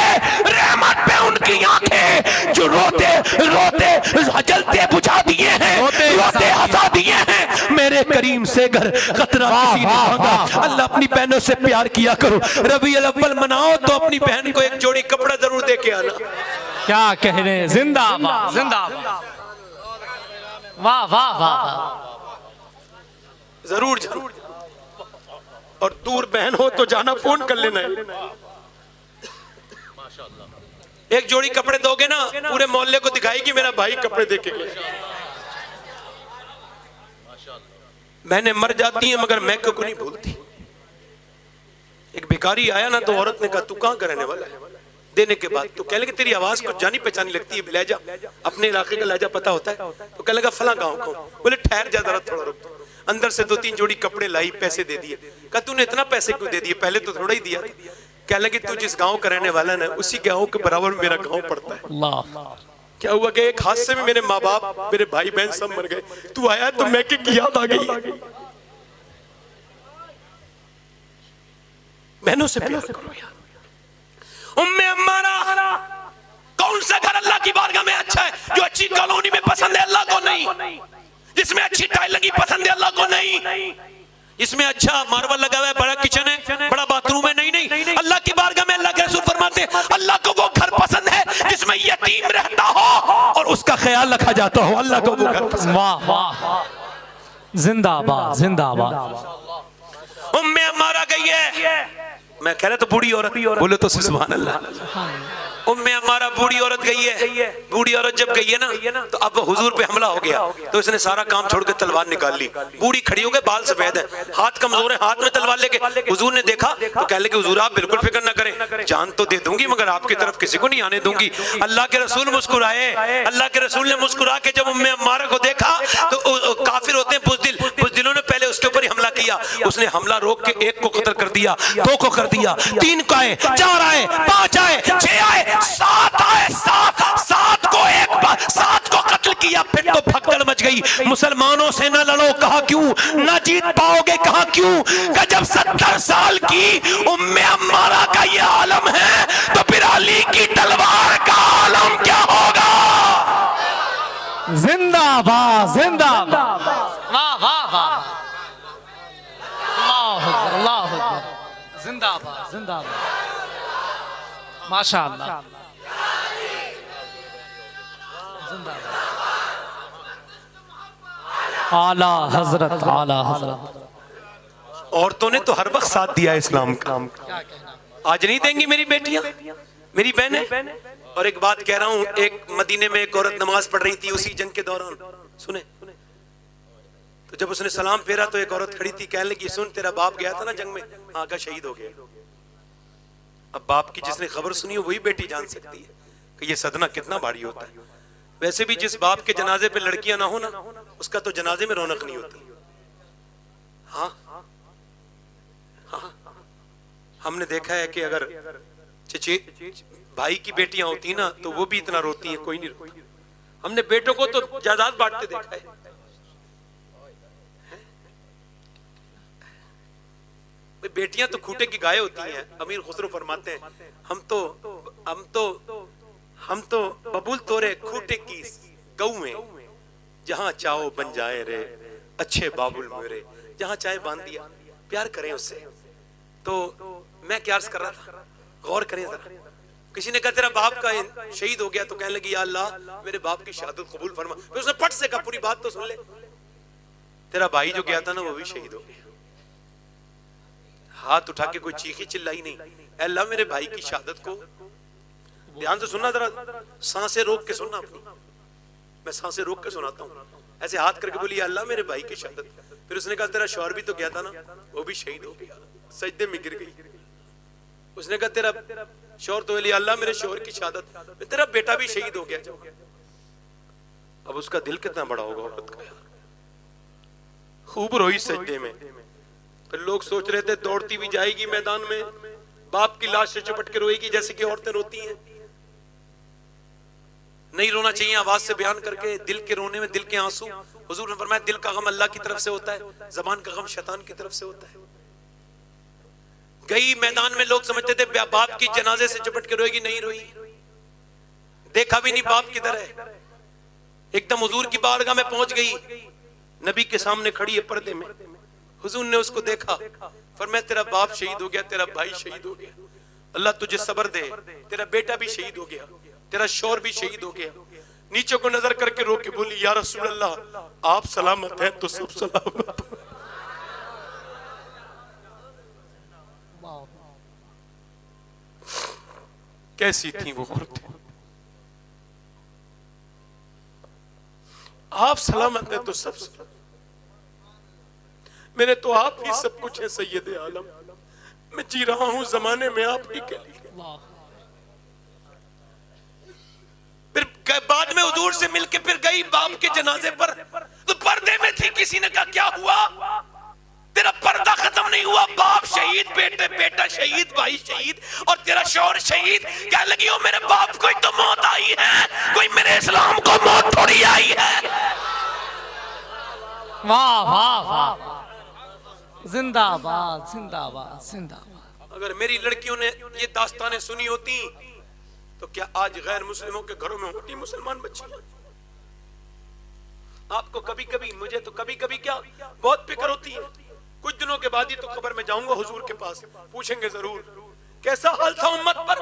रहमत पे उनकी आंखें जो रोते रोते जलते बुझा दिए हैं, रोते हंसा दिए हैं। मेरे मेरे करीम से घर खतरा किसी ने मांगा। अल्लाह अपनी बहनों से प्यार किया करो। रबीउल अव्वल मनाओ तो अपनी बहन को एक जोड़ी कपड़ा जरूर दे के आना। क्या कह रहे हैं, जिंदाबाद जिंदाबाद, वाह वाह वाह, जरूर जरूर। और दूर बहन हो तो जाना, फोन कर लेना है। एक जोड़ी कपड़े दोगे ना, पूरे मोहल्ले को दिखाएगी मेरा भाई कपड़े दे के गया। बहनें मर जाती हैं मगर मैं को नहीं भूलती। एक भिखारी आया ना तो औरत ने कहा तू कहां का रहने वाला है? देने के बाद तो कह लगे तेरी आवाज कुछ जानी पहचानी लगती है, लहजा अपने इलाके का लहजा पता होता है। तो कह लगा फला गांव को। बोले ठहर जा जरा, थोड़ा रुक। अंदर से 2-3 जोड़ी कपड़े लाई, पैसे दे दिए। कहा तूने इतना पैसे क्यों दे दिए, पहले तो थोड़ा ही दिया था। कह लगे तू जिस गांव का रहने वाला ना, उसी गांव के बराबर मेरा गांव पड़ता है। अल्लाह। क्या हुआ कि एक हादसे में मेरे माँ बाप, मेरे भाई बहन सब मर गए। तू आया तो मैं की याद आ गई। बहनों से प्यार करो यार। उम्मे अम्मारा, कौन सा घर अल्लाह की बारगाह में अच्छा है? जो अच्छी कॉलोनी में पसंद है अल्लाह को नहीं, जिसमें अच्छी टाइल लगी पसंद है अल्लाह को नहीं, इसमें अच्छा मार्बल लगा हुआ है, बड़ा किचन है, बड़ा बाथरूम है, नहीं नहीं। अल्लाह की बारगाह में अल्लाह के रसूल फरमाते हैं अल्लाह को वो घर पसंद है जिसमें यतीम रहता हो और उसका ख्याल रखा जाता हो। अल्लाह को वो घर पसंद। वाह वाह, जिंदाबाद जिंदाबाद। उम्मे अम्मारा गई है, मैं कह रहा तो बूढ़ी औरत, बोले तो सुभान अल्लाह। उम्मे अम्मारा बूढ़ी औरत गई है। बूढ़ी औरत जब गई है ना तो अब हुजूर पे हमला हो गया, तो इसने सारा काम छोड़ के तलवार निकाल ली। बूढ़ी खड़ी हो गई, बाल सफेद है, हाथ कमजोर है, हाथ में तलवार लेके हुजूर ने देखा तो कह लगे हुजूर आप बिल्कुल फिक्र ना करें, जान तो दे दूंगी मगर आपकी तरफ किसी को नहीं आने दूंगी। अल्लाह के रसूल मुस्कुराए। अल्लाह के रसूल ने मुस्कुरा के जब उम्मे अम्मारा को देखा तो काफिर होते हैं बुज़दिल, बुज़दिलों ने पहले उसके ऊपर ही हमला किया। उसने हमला रोक के एक को कत्ल कर दिया, 2 को कर दिया, 3 को आए, 4 आए, 5 आए, 6 आए, 7 आए, 7 को एक बार 7 को कत्ल किया। फिर तो भगदड़ मच गई। मुसलमानों से न लड़ो, कहा क्यों? न जीत पाओगे, कहा क्यों? कि जब 70 साल की उम्मे अम्मारा का ये आलम है तो फिर अली की तलवार का आलम क्या होगा? जिंदाबाद जिंदाबाद, वाह वाह वाह, अल्लाह अल्लाह, जिंदाबाद जिंदाबाद, माशाअल्लाह, आला हजरत, आला हजरत। औरतों ने तो हर वक्त साथ दिया इस्लाम का, आज नहीं देंगी मेरी बेटियां, मेरी बहनें। और एक बात कह रहा हूं, एक मदीने में एक औरत नमाज पढ़ रही थी उसी जंग के दौरान, सुने, तो जब उसने सलाम फेरा तो एक औरत खड़ी थी, कहने लगी सुन तेरा बाप गया था ना जंग में, हाँ का शहीद हो गया। अब बाप की जिसने खबर सुनी हो वही बेटी जान सकती है कि ये सदना कितना भारी होता है। वैसे भी जिस बाप के जनाजे पे लड़कियां ना हो ना, उसका तो जनाजे में रौनक नहीं होती। हाँ हाँ, हमने देखा है कि अगर चचे भाई की बेटियां होती ना तो वो भी इतना रोती हैं, कोई नहीं रोती। हमने बेटों को तो जायदाद बांटते देखा है। बेटियां तो खूटे की गाय होती हैं। अमीर खुसरो फरमाते हैं हम तो बबूल तोरे खूटे की गऊ में, जहां चाहो बन जाए रे अच्छे बाबुल मेरे, जहां चाहे बांध दिया। प्यार करें उससे। तो मैं क्या अर्ज कर रहा था, गौर करें जरा। किसी ने कहा तेरा बाप का शहीद हो गया तो कहने लगी या अल्लाह मेरे बाप की शहादत कबूल फरमा। फिर उसने पट से कहा पूरी बात तो सुन ले, तेरा भाई जो गया था ना वो भी शहीद हो गया। हाथ उठा के कोई चीखी चिल्लाई नहीं, अल्लाह मेरे भाई की शहादत को, ध्यान से सुनना जरा, सांसें रोक के सुनना अपनी, मैं सांसें रोक के सुनाता हूँ। ऐसे हाथ करके बोली अल्लाह मेरे भाई की शहादत। फिर उसने कहा तेरा शौहर भी तो गया था ना, वो भी शहीद हो गया, सजदे में गिर गई। उसने कहा तेरा शौहर तो बोली अल्लाह मेरे शौहर की शहादत, तेरा बेटा भी शहीद हो गया। अब उसका दिल कितना बड़ा होगा औरत का यार। खूब रोई सजदे में। फिर लोग सोच रहे थे दौड़ती भी जाएगी मैदान में, बाप की लाश से चिपट के रोएगी जैसे कि औरतें रोती हैं। नहीं रोना चाहिए, आवाज से बयान करके, दिल के रोने में दिल के आंसू। हुजूर ने फरमाया दिल का गम अल्लाह की तरफ से होता है, जबान का गम शैतान की तरफ से होता है। गई मैदान में, लोग समझते थे बाप की जनाजे से चिपट के रोएगी, नहीं रोई। देखा भी नहीं बाप किधर है। एकदम हुजूर की बारगाह में पहुंच गई। नबी के सामने खड़ी है पर्दे में। हुजूर ने उसको देखा, फरमाया तेरा बाप शहीद हो गया, तेरा भाई शहीद हो गया, अल्लाह तुझे सब्र दे, तेरा बेटा भी शहीद हो गया, तेरा शौहर भी शहीद हो गया। नीचे को नजर करके रो के बोली, या रसूल अल्लाह आप सलामत हैं तो सब सलामत। कैसी थी वो औरतें, आप सलामत हैं तो सब सलामत। मेरे तो आप ही सब कुछ है सैयद आलम, मैं जी रहा हूं जमाने में आप ही के लिए। फिर बाद में हुजूर से मिलके फिर गई बाप के जनाजे पर, तो पर्दे में थी। किसी ने कहा क्या हुआ, तेरा पर्दा खत्म नहीं हुआ, बाप शहीद, बेटा शहीद, भाई शहीद और तेरा शौहर शहीद। क्या लगी हो मेरे बाप को तो मौत आई है, कोई मेरे इस्लाम को मौत थोड़ी आई है। वाह वाह वाह, जिंदाबाद जिंदाबाद जिंदाबाद। अगर मेरी लड़कियों ने ये दास्तानें सुनी होती तो क्या आज गैर मुस्लिमों के घरों में होती मुसलमान बच्चियां? आपको कभी कभी, मुझे तो कभी कभी क्या बहुत फिक्र होती है। कुछ दिनों के बाद ही तो खबर में जाऊंगा हुजूर के पास, पूछेंगे जरूर कैसा हाल था उम्मत पर।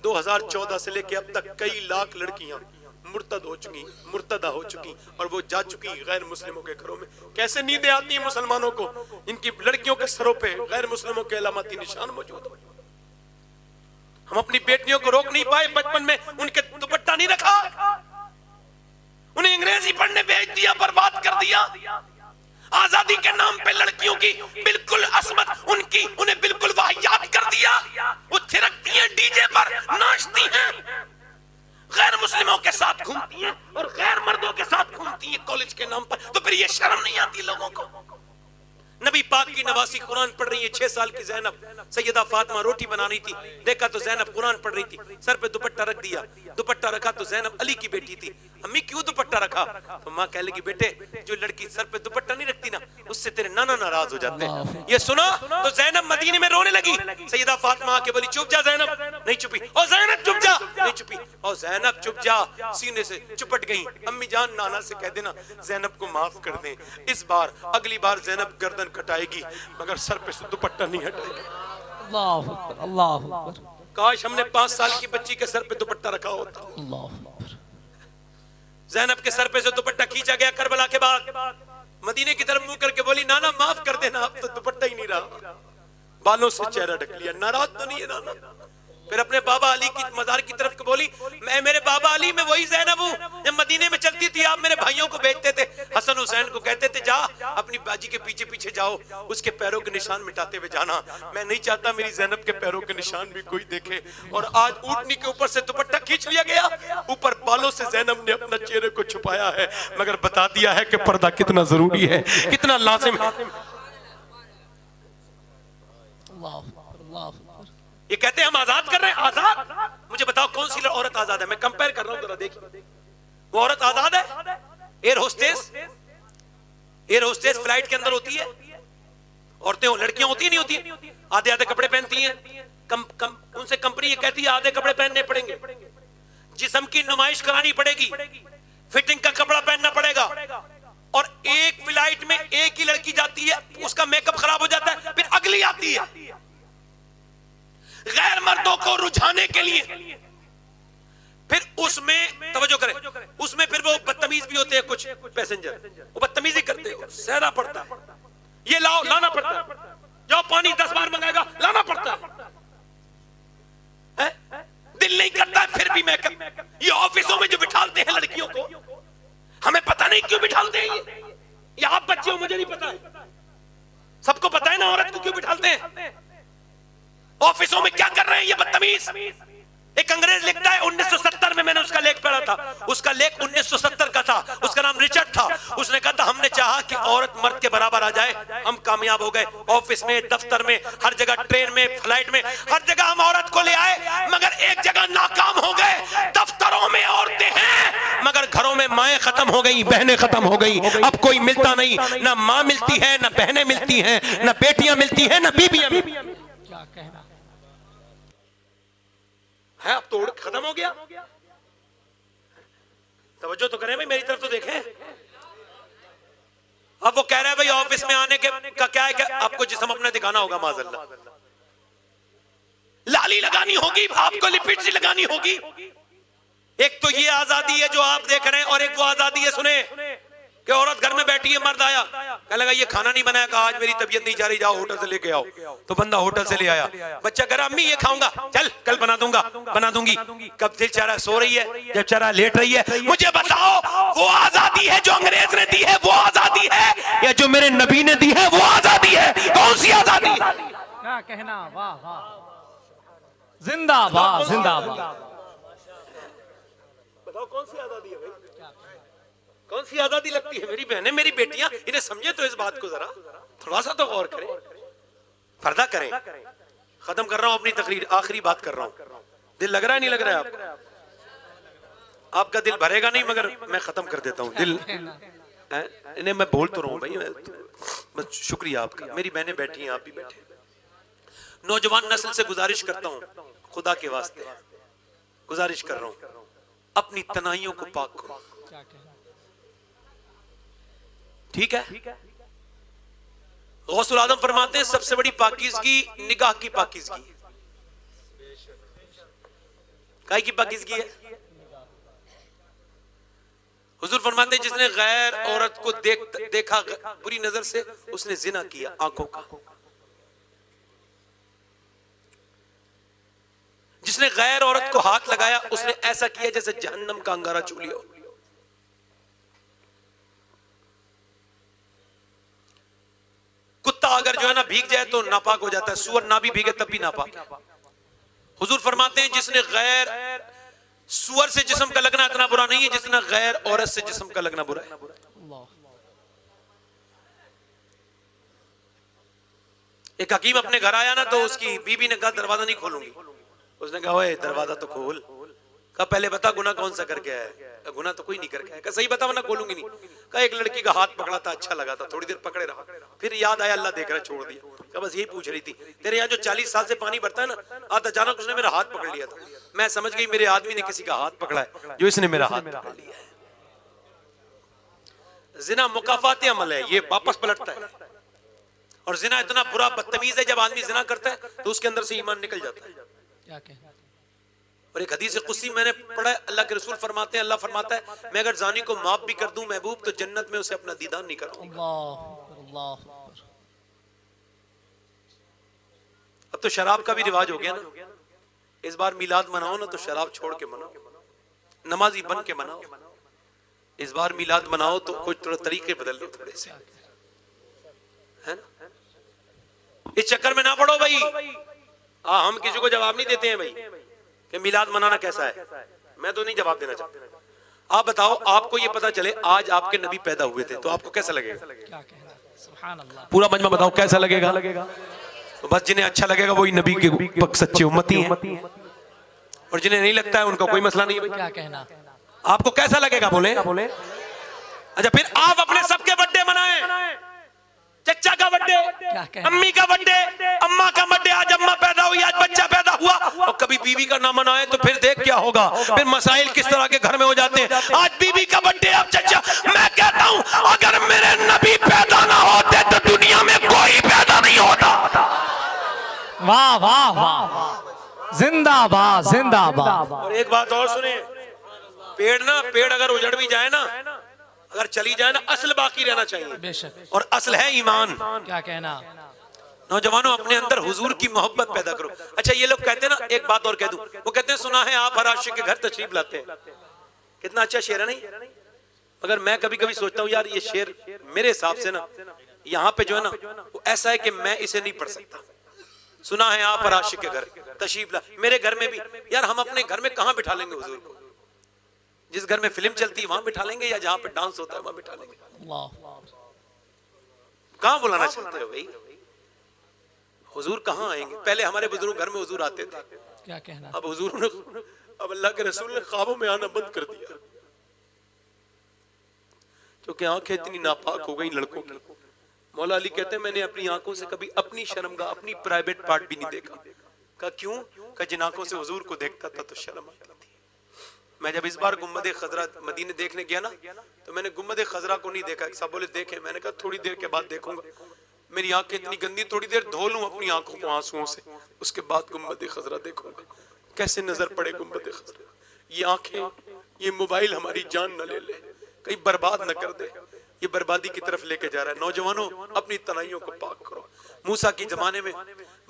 2014 से लेके अब तक कई लाख लड़कियां मुर्तदा हो चुकी और वो जा चुकी गैर मुस्लिमों के घरों में। कैसे नींदें आती हैं मुसलमानों को, इनकी लड़कियों के सरों पे गैर मुस्लिमों के अलामती निशान मौजूद हो। हम अपनी बेटियों को रोक नहीं पाए, बचपन में उनके दुपट्टा नहीं रखा, उन्हें अंग्रेजी पढ़ने भेज दिया, बर्बाद कर दिया। आजादी के नाम पे लड़कियों की बिल्कुल असमत, उन्हें बिल्कुल वाहियात कर दिया। वो थिरकती हैं डीजे पर, नाचती हैं, गैर मुस्लिमों के साथ घूमती हैं और गैर मर्दों के साथ घूमती हैं कॉलेज के नाम पर। तो फिर ये शर्म नहीं आती लोगों को? नबी पाक की नवासी कुरान पढ़ रही है। 6 साल की ज़ैनब, सैयदा फातिमा रोटी बना रही थी, देखा तो ज़ैनब कुरान पढ़ रही थी, सर पे दुपट्टा रख दिया। दुपट्टा रखा तो ज़ैनब अली की बेटी थी, अम्मी क्यों दुपट्टा रखा? तो माँ कह लगी बेटे जो लड़की सर पे दुपट्टा नहीं रखती ना, उससे तेरे नाना नाराज हो जाते हैं। ये सुना तो ज़ैनब मदीने में रोने लगी। सैयदा फातिमा आके बोली चुप जा ज़ैनब, नहीं चुपी। और ज़ैनब चुप जा, नहीं चुपी। और ज़ैनब चुप जा, सीने से चिपट गई। अम्मी जान नाना से कह देना ज़ैनब को माफ कर दें, इस बार अगली बार ज़ैनब गर्दन कटाएगी मगर सर पे से दुपट्टा नहीं हटाएगी। अल्लाह अकबर, अल्लाह अकबर। काश हमने 5 साल की बच्ची के सर पे दुपट्टा रखा होता। अल्लाह अकबर। ज़ैनब के सर पे से दुपट्टा खींचा गया करबला के बाद, मदीने की तरफ मुंह करके बोली नाना माफ कर देना, अब तो दुपट्टा ही नहीं रहा। बालों से चेहरा ढक लिया, नाराज तो नहीं है नाना? फिर अपने बाबा अली की मजार की तरफ बोली मैं मेरे बाबा अली में वही ज़ैनब हूँ जब मदीने में चलती थी, आप मेरे भाइयों को भेजते थे, हसन हुसैन को कहते थे जा अपनी बाजी के पीछे पीछे जाओ, उसके पैरों के निशान मिटाते हुए जाना। मैं नहीं चाहता मेरी ज़ैनब के पैरों के निशान भी कोई देखे। और आज ऊँटनी के ऊपर से दुपट्टा खींच लिया गया, ऊपर बालों से ज़ैनब ने अपना चेहरे को छुपाया है, मगर बता दिया है कि पर्दा कितना जरूरी है, कितना लाजिम है। ये कहते हैं हम आजाद कर रहे हैं, आजाद? मुझे बताओ कौन सी औरत आजाद है? मैं कंपेयर कर रहा हूं, जरा देखिए। वो औरत आजाद है? एयर होस्टेस फ्लाइट के अंदर होती है, औरतें लड़कियां होती नहीं होती, आधे आधे कपड़े पहनती हैं। उनसे कंपनी ये कहती है आधे कपड़े पहनने पड़ेंगे, जिस्म की नुमाइश करानी पड़ेगी, फिटिंग का कपड़ा पहनना पड़ेगा। और एक फ्लाइट में एक ही लड़की जाती है, उसका मेकअप खराब हो जाता है, फिर अगली आती है गैर मर्दों को रुझाने के लिए। फिर उसमें तवज्जो करें, उसमें फिर वो बदतमीज भी होते हैं कुछ पैसेंजर, वो बदतमीजी करते हैं, सहना पड़ता है, ये लाओ लाना पड़ता है, जाओ पानी 10 बार मंगाएगा लाना पड़ता है? दिल नहीं करता है फिर भी मेकअप। ये ऑफिसों में जो बिठालते हैं लड़कियों को, हमें पता नहीं क्यों बिठालते हैं ये आप बच्चे हो, मुझे नहीं पता है, सबको पता है ना औरत को क्यों बिठालते हैं। ऑफिसों में क्या कर रहे हैं ये बदतमीज। एक अंग्रेज लिखता है 1970 में, मैंने उसका लेख पढ़ा था, उसका लेख 1970 का था, उसका नाम रिचर्ड था। उसने कहा था हमने चाहा कि औरत मर्द के बराबर आ जाए, हम कामयाब हो गए। ऑफिस में, दफ्तर में, हर जगह, ट्रेन में, फ्लाइट में, हर जगह हम औरत को ले आए, मगर एक जगह नाकाम हो गए। दफ्तरों में औरतें हैं मगर घरों में माएं खत्म हो गई, बहनें खत्म हो गई। अब कोई मिलता नहीं, ना माँ मिलती है, ना बहनें मिलती हैं, ना बेटियां मिलती हैं, ना बीबियां मिलती हैं। क्या कहना है, अब तो खत्म हो गया। तवज्जो तो करें भाई, मेरी तरफ तो देखें। अब वो कह रहा है भाई ऑफिस में आने के का क्या है कि आपको जिस्म अपना दिखाना होगा, माज़अल्लाह लाली लगानी होगी, आपको लिपस्टिक लगानी होगी। एक तो ये आजादी है जो आप देख रहे हैं, और एक वो आजादी है सुने कि औरत घर में बैठी है, मर्द आया कह लगा ये खाना नहीं बनाया, कहा आज मेरी तबीयत नहीं जा रही, जाओ होटल से लेके आओ। तो बंदा होटल से ले आया, बच्चा कह रहा अम्मी ये खाऊंगा, चल कल बना दूंगा, बना दूंगी। कब से चारा सो रही है, जब चारा लेट रही है। मुझे बताओ वो आजादी है जो अंग्रेज ने दी है, वो आजादी है या जो मेरे नबी ने दी है वो आजादी है? कौन सी आजादी? क्या कहना, वाह वाह, जिंदाबाद जिंदाबाद। बताओ कौन सी आजादी है भाई? कौन सी आजादी लगती है? मेरी बहनें, मेरी बेटियां, इन्हें समझे तो इस बात को, जरा थोड़ा सा तो गौर करें, पर्दा करें। खत्म कर रहा हूं अपनी तकरीर, आखिरी बात कर रहा हूं। दिल लग रहा है नहीं लग रहा है आपको? आपका दिल भरेगा नहीं मगर मैं खत्म कर देता हूं दिल। इन्हें मैं बोल तो रहा हूं भाई, मैं शुक्रिया आपका। मेरी बहनें बैठी हैं, आप भी बैठे। नौजवान नस्ल से गुजारिश करता हूं, खुदा के वास्ते गुजारिश कर रहा हूं, अपनी तनाइयों को पाक करो। ठीक है? गौसुल आजम फरमाते हैं सबसे बड़ी पाकीज़गी निगाह की पाकीज़गी। काय की पाकीज़गी है? हुजूर फरमाते हैं जिसने गैर औरत को देखा बुरी नजर से, उसने जिना किया आंखों का। जिसने गैर औरत को हाथ लगाया, उसने ऐसा किया जैसे जहन्नम का अंगारा छू लिया। कुत्ता अगर जो है ना भीग जाए तो नापाक हो जाता है, सूअर ना भी भीगे तब भी नापाक। हुजूर फरमाते हैं जिसने गैर सूअर से जिस्म का लगना इतना बुरा नहीं है जितना गैर औरत से जिस्म का लगना बुरा है। एक हकीम अपने घर आया ना तो उसकी बीबी ने कहा दरवाजा नहीं खोलूंगी। उसने कहा ओए दरवाजा तो खोल। कहा पहले बता गुनाह कौन सा करके आया है? गुनाह तो कोई नहीं करके आया। कहा सही बता वरना खोलूंगी नहीं। कहा एक लड़की का हाथ पकड़ा था, अच्छा लगा था, थोड़ी देर पकड़े रहा, फिर याद आया अल्लाह देख रहा, छोड़ दिया। कहा बस यही पूछ रही थी, तेरे यहाँ जो 40 साल से पानी भरता है ना, आज अचानक उसने मेरा हाथ पकड़ लिया था, मैं समझ गई मेरे आदमी ने किसी का हाथ पकड़ा है जो इसने मेरा हाथ पकड़ लिया है। जिना मुकाफाती अमल है, ये वापस पलटता है। और जिना इतना बुरा बदतमीज है, जब आदमी जिना करता है तो उसके अंदर से ईमान निकल जाता है। और एक हदीस कुदसी मैंने पढ़ा है, अल्लाह के रसूल फरमाते हैं, अल्लाह फरमाता है मैं अगर जानी को माफ भी कर दूं महबूब तो जन्नत में उसे अपना दीदार नहीं कराऊंगा। अब तो शराब का भी रिवाज हो गया ना, इस बार मिलाद मनाओ ना तो शराब छोड़ के मनाओ, नमाजी बन के मनाओ। इस बार मिलाद मनाओ तो कुछ थोड़ा तरीके बदल लो थोड़े से, है ना? इस चक्कर में ना पड़ो भाई। हम किसी को जवाब नहीं देते हैं भाई कि मिलाद मनाना कैसा है, मैं तो नहीं जवाब देना चाहता। आप बताओ, आपको ये पता चले आज आपके नबी पैदा हुए थे तो आपको कैसा लगेगा? पूरा मजमा बताओ कैसा लगेगा? तो बस जिन्हें अच्छा लगेगा वही नबी के सच्चे उम्मती हैं, और जिन्हें नहीं लगता है उनका कोई मसला नहीं। क्या कहना, आपको कैसा लगेगा बोले? अच्छा फिर आप अपने सबके बर्थडे मनाएं, चचा का बर्थडे, अम्मी का बर्थडे, अम्मा का बर्थडे, आज अम्मा पैदा हुई, आज बच्चा पैदा हुआ, और कभी बीवी का ना मनाए तो फिर देख क्या होगा, फिर मसाइल किस तरह के घर में हो जाते हैं। आज बीवी का बर्थडे, अब चचा। मैं कहता हूं अगर मेरे नबी पैदा ना होते तो दुनिया में कोई पैदा नहीं होता। वाह वाह वाह, जिंदाबाद जिंदाबाद। और एक बात और सुने, पेड़ अगर उजड़ भी जाए ना, अगर चली जाए ना, असल बाकी रहना चाहिए बेशक, और असल है ईमान। क्या कहना, नौजवानों अपने अंदर हुजूर की मोहब्बत पैदा करो। अच्छा ये लोग कहते हैं ना, एक बात और कह दूं, वो कहते हैं सुना है आप हर आशिक के घर तशरीफ लाते हैं। कितना अच्छा शेर है नहीं? मगर मैं कभी कभी सोचता हूँ यार ये शेर मेरे हिसाब से ना यहाँ पे जो है ना वो ऐसा है कि मैं इसे नहीं पढ़ सकता। सुना है आप हर आशिक के घर तशरीफ ला, मेरे घर में भी यार हम अपने घर में कहाँ बिठा लेंगे हुजूर को? जिस घर में फिल्म चलती है वहां बिठा लेंगे, या जहां पे डांस होता है वहां बिठा लेंगे? कहां बुलाना चाहते हो भाई? हुजूर कहां आएंगे? पहले हमारे बुजुर्ग घर में हुजूर आते थे, क्या कहना, अब हुजूर ने, अब अल्लाह के रसूल ने ख्वाबों में आना बंद कर दिया, क्योंकि आंखें इतनी नापाक हो गई लड़कों की। मौला अली कहते हैं मैंने अपनी आंखों से कभी अपनी शर्मगाह, अपनी प्राइवेट पार्ट भी नहीं देखा। कहा क्यों? कहा जिन आंखों से हुजूर को देखता था तो शर्म आती थी। मैं जब इस बार गुम्बद खजरा मदीने देखने गया ना, तो मैंने गुम्बद खजरा को नहीं देखा। सब बोले देखे, मैंने कहा थोड़ी देर के बाद देखूंगा। मेरी आंखें इतनी गंदी, थोड़ी देर धो लूं अपनी आंखों को आंसुओं से, उसके बाद गुम्बद खजरा देखूंगा। कैसे नजर पड़े गुम्बद खजरा। ये आंखें, ये मोबाइल हमारी जान न ले ले, कहीं बर्बाद न कर दे। ये बर्बादी की तरफ लेके जा रहा है। नौजवानों, अपनी तनाइयों को पाक करो। मूसा के जमाने में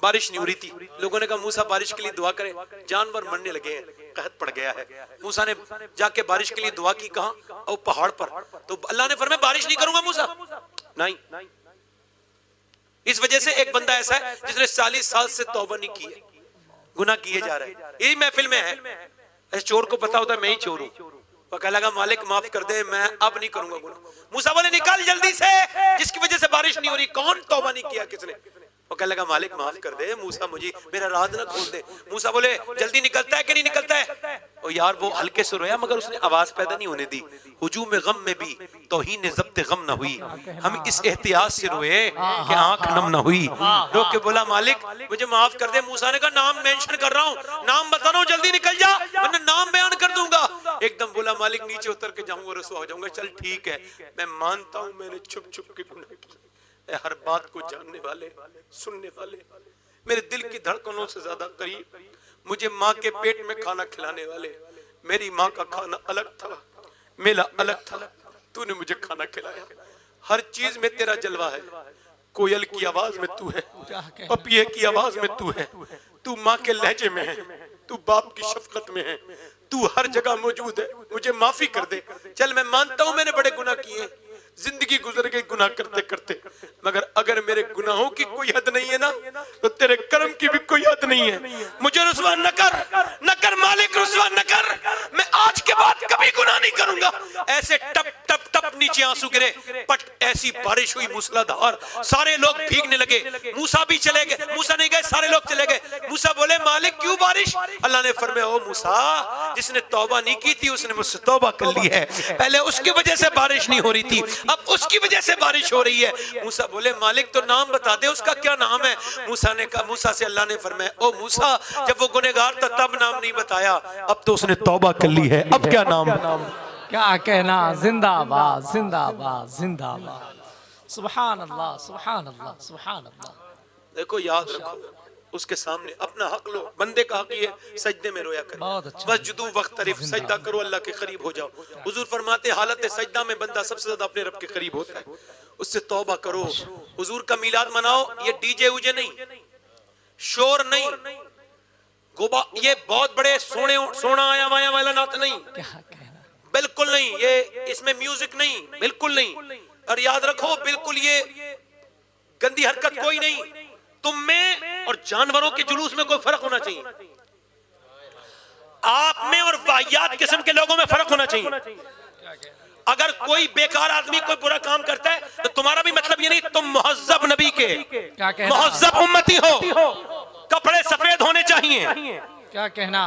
बारिश नहीं हो रही थी, लोगों ने कहा मूसा बारिश के लिए दुआ करें, जानवर मरने लगे हैं, कहत पड़ गया है। मूसा ने जाके बारिश के लिए दुआ की, कहा और पहाड़ पर, तो अल्लाह ने फरमाया बारिश नहीं करूंगा मूसा, नहीं। इस वजह से एक बंदा ऐसा है जिसने 40 साल से तौबा नहीं की है, गुनाह किए जा रहे हैं। यही महफिल में है। ऐसे चोर को पता होता है मैं ही चोर हूं, वो कह लगा मालिक माफ कर दे, मैं अब नहीं करूंगा गुनाह। मूसा बोले निकल जल्दी से, जिसकी वजह से बारिश नहीं हो रही। कौन तौबा नहीं किया, किसने? वो कह लगा मालिक माफ कर दे, मूसा मुझे मेरा राज ना खोल दे। मूसा बोले जल्दी निकलता है कि नहीं निकलता है? ओ यार वो हल्के से रोया, मगर उसने आवाज पैदा नहीं होने दी। हुजूम में गम में भी तौहीन ज़ब्त गम ना हुई। हम इस एहतियात से रोए कि आंख नम ना हुई। रो के बोला मालिक मुझे माफ कर दे। मूसा ने कहा नाम मेंशन कर रहा हूँ, नाम बता रहा हूँ, जल्दी निकल जा वरना नाम बयान कर दूंगा। एकदम बोला मालिक नीचे उतर के जाऊंगा, रसवा हो जाऊंगा। चल ठीक है, मैं मानता हूँ मैंने छुप छुप के गुनाह किया। हर बात को जानने वाले, सुनने वाले, मेरे दिल की धड़कनों से ज्यादा करीब, मुझे माँ के पेट में खाना खिलाने वाले। मेरी माँ का खाना अलग था, मेरा अलग था, तूने मुझे खाना खिलाया। हर चीज में तेरा जलवा है। कोयल की आवाज में तू है, पपिये की आवाज में तू है, तू माँ के लहजे में है, तू बाप की शफकत में है, तू हर जगह मौजूद है। मुझे माफी कर दे। चल मैं मानता हूँ मैंने बड़े गुनाह किए, जिंदगी गुजर गई गुनाह करते करते, मगर अगर मेरे गुनाहों की कोई हद नहीं है ना, तो तेरे कर्म की भी कोई हद नहीं है। मुझे रुसवा न कर मालिक, रुसवा न कर। मैं आज के बाद कभी गुनाह नहीं करूंगा। ऐसे टप टप टप नीचे आंसू गिरे, पट ऐसी बारिश हुई मूसलाधार, सारे लोग भीगने लगे। मूसा भी चले गए, मूसा नहीं गए, सारे लोग चले गए। मूसा बोले मालिक क्यों बारिश? अल्लाह ने फरमाया ओ मूसा, जिसने तौबा नहीं की थी उसने मुझसे तौबा कर ली है। पहले उसकी वजह से बारिश नहीं हो रही थी, अब उसकी वजह से बारिश हो रही है। मूसा बोले मालिक तो नाम बता दे, उसका क्या नाम है? मूसा ने कहा, मूसा से अल्लाह ने फरमाया ओ मूसा, जब वो गुनहगार था तब नाम नहीं बताया, अब तो उसने तौबा कर ली है, अब क्या नाम? क्या कहना। जिंदाबाद जिंदाबाद जिंदाबाद। सुभान अल्लाह सुभान अल्लाह सुभान अल्लाह। देखो याद रखो, उसके सामने अपना हक लो। बंदे का हक ये सजदे में रोया करे, बस जुदू वक्त तरीफ सजदा करो, अल्लाह के करीब हो जाओ। हुजूर फरमाते हालत सजदा में बंदा सबसे ज्यादा अपने रब के करीब होता है। उससे तौबा करो। हुजूर का मिलाद मनाओ, ये डीजे उजे नहीं, शोर नहीं, गोबा, ये बहुत बड़े सोना आया वाया वाला नात नहीं, बिल्कुल नहीं। ये इसमें म्यूजिक नहीं, बिल्कुल नहीं। और याद रखो बिल्कुल ये गंदी हरकत कोई नहीं। तुम में और जानवरों के जुलूस में कोई फर्क होना चाहिए, आप में और वाहियात किस्म के लोगों में फर्क होना चाहिए। अगर कोई बेकार आदमी कोई बुरा काम करता है तो तुम्हारा भी मतलब ये नहीं तुम मुहज्जब नबी के मुहज्जब उम्मती हो। कपड़े सफेद होने चाहिए, क्या कहना,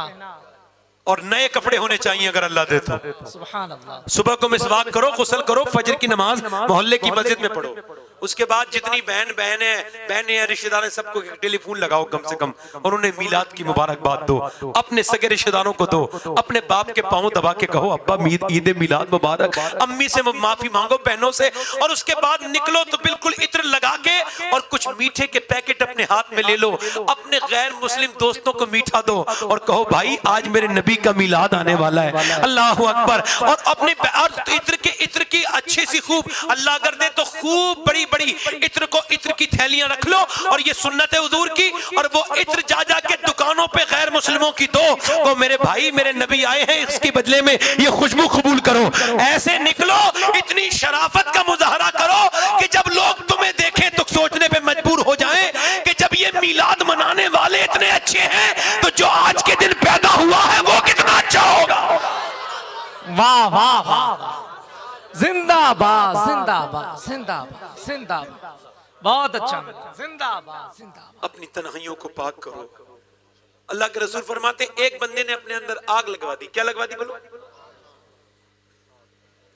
और नए कपड़े होने चाहिए अगर अल्लाह दे तो। सुभान अल्लाह। सुबह को मिसवाक करो, गुस्ल करो, फजर की नमाज मोहल्ले की मस्जिद में पढ़ो। उसके बाद जितनी बहनें हैं, रिश्तेदार हैं, सबको टेलीफोन लगाओ कम से कम, और उन्हें मिलाद की मुबारकबाद दो। अपने सगे रिश्तेदारों को दो, अपने बाप के पांव दबा के कहो अब्बा ईद मिलाद मुबारक। अम्मी से माफी मांगो, बहनों से। और उसके बाद निकलो तो बिल्कुल इत्र लगा के और कुछ मीठे के पैकेट अपने हाथ में ले लो, अपने गैर मुस्लिम दोस्तों को मीठा दो और कहो भाई आज मेरे नबी का मिलाद आने वाला है, अल्लाह अकबर। और अपने इत्र की अच्छी सी खूब अल्लाह कर दे तो खूब बड़ी बड़ी इत्र की थैलियां रख लो, और ये सुन्नत है हुजूर की। और वो इत्र जा जा के दुकानों पे गैर मुस्लिमों की दो, वो मेरे भाई मेरे नबी आए हैं, इसके बदले में ये खुशबू कबूल करो। ऐसे निकलो, इतनी शराफत का मुजाहरा करो कि जब लोग तुम्हें देखें तो सोचने पे मजबूर हो जाएं कि जब ये मिलाद मनाने वाले इतने अच्छे हैं तो जो आज के दिन पैदा हुआ है वो कितना अच्छा होगा। वाह वाह वाह, जिंदाबाद जिंदाबाद जिंदाबाद जिंदाबाद, बहुत अच्छा, जिंदाबाद जिंदाबाद। अपनी तन्हाइयों को पाक करो। अल्लाह के रसूल फरमाते एक बंदे ने अपने अंदर आग लगवा दी। क्या लगवा दी बोलो?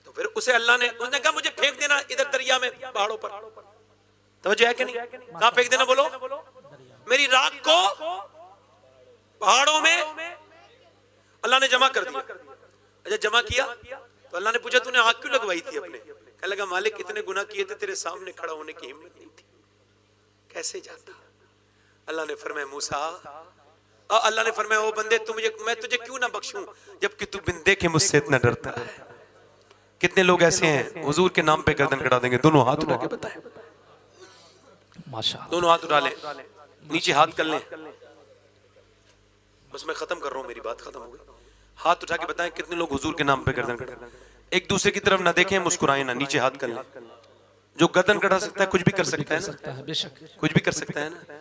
तो फिर उसे अल्लाह ने, उसने कहा मुझे फेंक देना इधर दरिया में, पहाड़ों पर। तो है कि नहीं? कहां फेंक देना बोलो? मेरी राख को पहाड़ों में अल्लाह ने जमा कर दिया। अच्छा जमा किया तो अल्लाह ने पूछा तूने आग क्यों लगवाई थी अपने? कहने लगा मालिक इतने गुनाह किए थे तेरे सामने खड़ा होने की हिम्मत नहीं थी, कैसे जाता? अल्लाह ने फरमाया मूसा, अल्लाह ने फरमाया ओ बंदे मैं तुझे क्यों ना बख्शूं जबकि तू बिन देखे मुझसे इतना डरता है। कितने लोग ऐसे हैं हुजूर के नाम पे गर्दन कटा देंगे? दोनों हाथ उठा के बताएं, माशाअल्लाह। दोनों हाथ उठा लें, नीचे हाथ कर लें। बस मैं खत्म कर रहा हूं, मेरी बात खत्म हो गई। हाथ उठा के बताएं कितने लोग हुजूर के नाम पे गर्दन कटा। एक दूसरे की तरफ ना देखें, मुस्कुराएं ना, नीचे हाथ कर लें। जो गर्दन कटा सकता है कुछ भी कर सकता है ना, बेशक कुछ भी कर सकता है ना।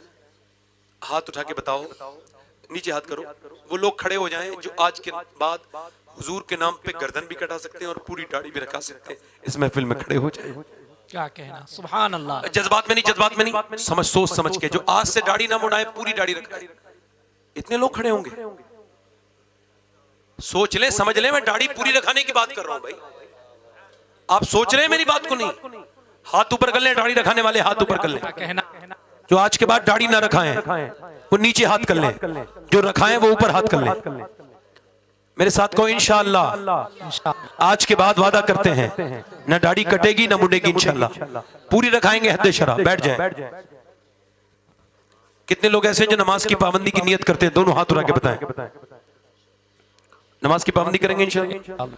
हाथ उठा के बताओ, नीचे हाथ करो। वो लोग खड़े हो जाएं जो आज के बाद हुजूर के नाम पे गर्दन भी कटा सकते हैं और पूरी दाढ़ी भी रखा सकते हैं। इस महफिल में खड़े हो जाएं। क्या कहना, सुभान अल्लाह। जज्बात में नहीं, जज्बात में नहीं, समझ सोच समझ के। जो आज से दाढ़ी ना मुड़ाए, पूरी दाढ़ी रखाए। इतने लोग खड़े होंगे, सोच लें, समझ लें, मैं दाढ़ी पूरी रखाने की बात कर रहा हूं भाई। आप सोच रहे हैं मेरी बात को? नहीं, हाथ ऊपर कर लें, दाढ़ी रखाने वाले हाथ ऊपर कर लें। क्या कहना, जो आज के बाद दाढ़ी ना रखाएं वो नीचे हाथ कर लें, जो रखाएं वो ऊपर हाथ कर लें। मेरे साथ को इंशाअल्लाह आज के बाद वादा करते हैं ना दाढ़ी कटेगी ना मुड़ेगी, इंशाअल्लाह पूरी रखाएंगे हद्दे शरा। बैठ जाए। कितने लोग ऐसे जो नमाज की पाबंदी की नियत करते हैं? दोनों हाथ उठा के बताएं। नमाज की पाबंदी करेंगे इंशाअल्लाह,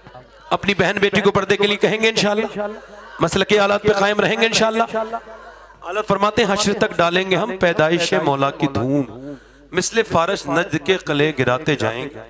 अपनी बहन बेटी को पर्दे के लिए कहेंगे इंशाअल्लाह, मसले के हालात पे कायम रहेंगे इंशाअल्लाह। आला फरमाते हैं हश्र तक डालेंगे हम पैदाइश मौला की धूम, मिसले फारस नज्द के कले गिराते जाएंगे।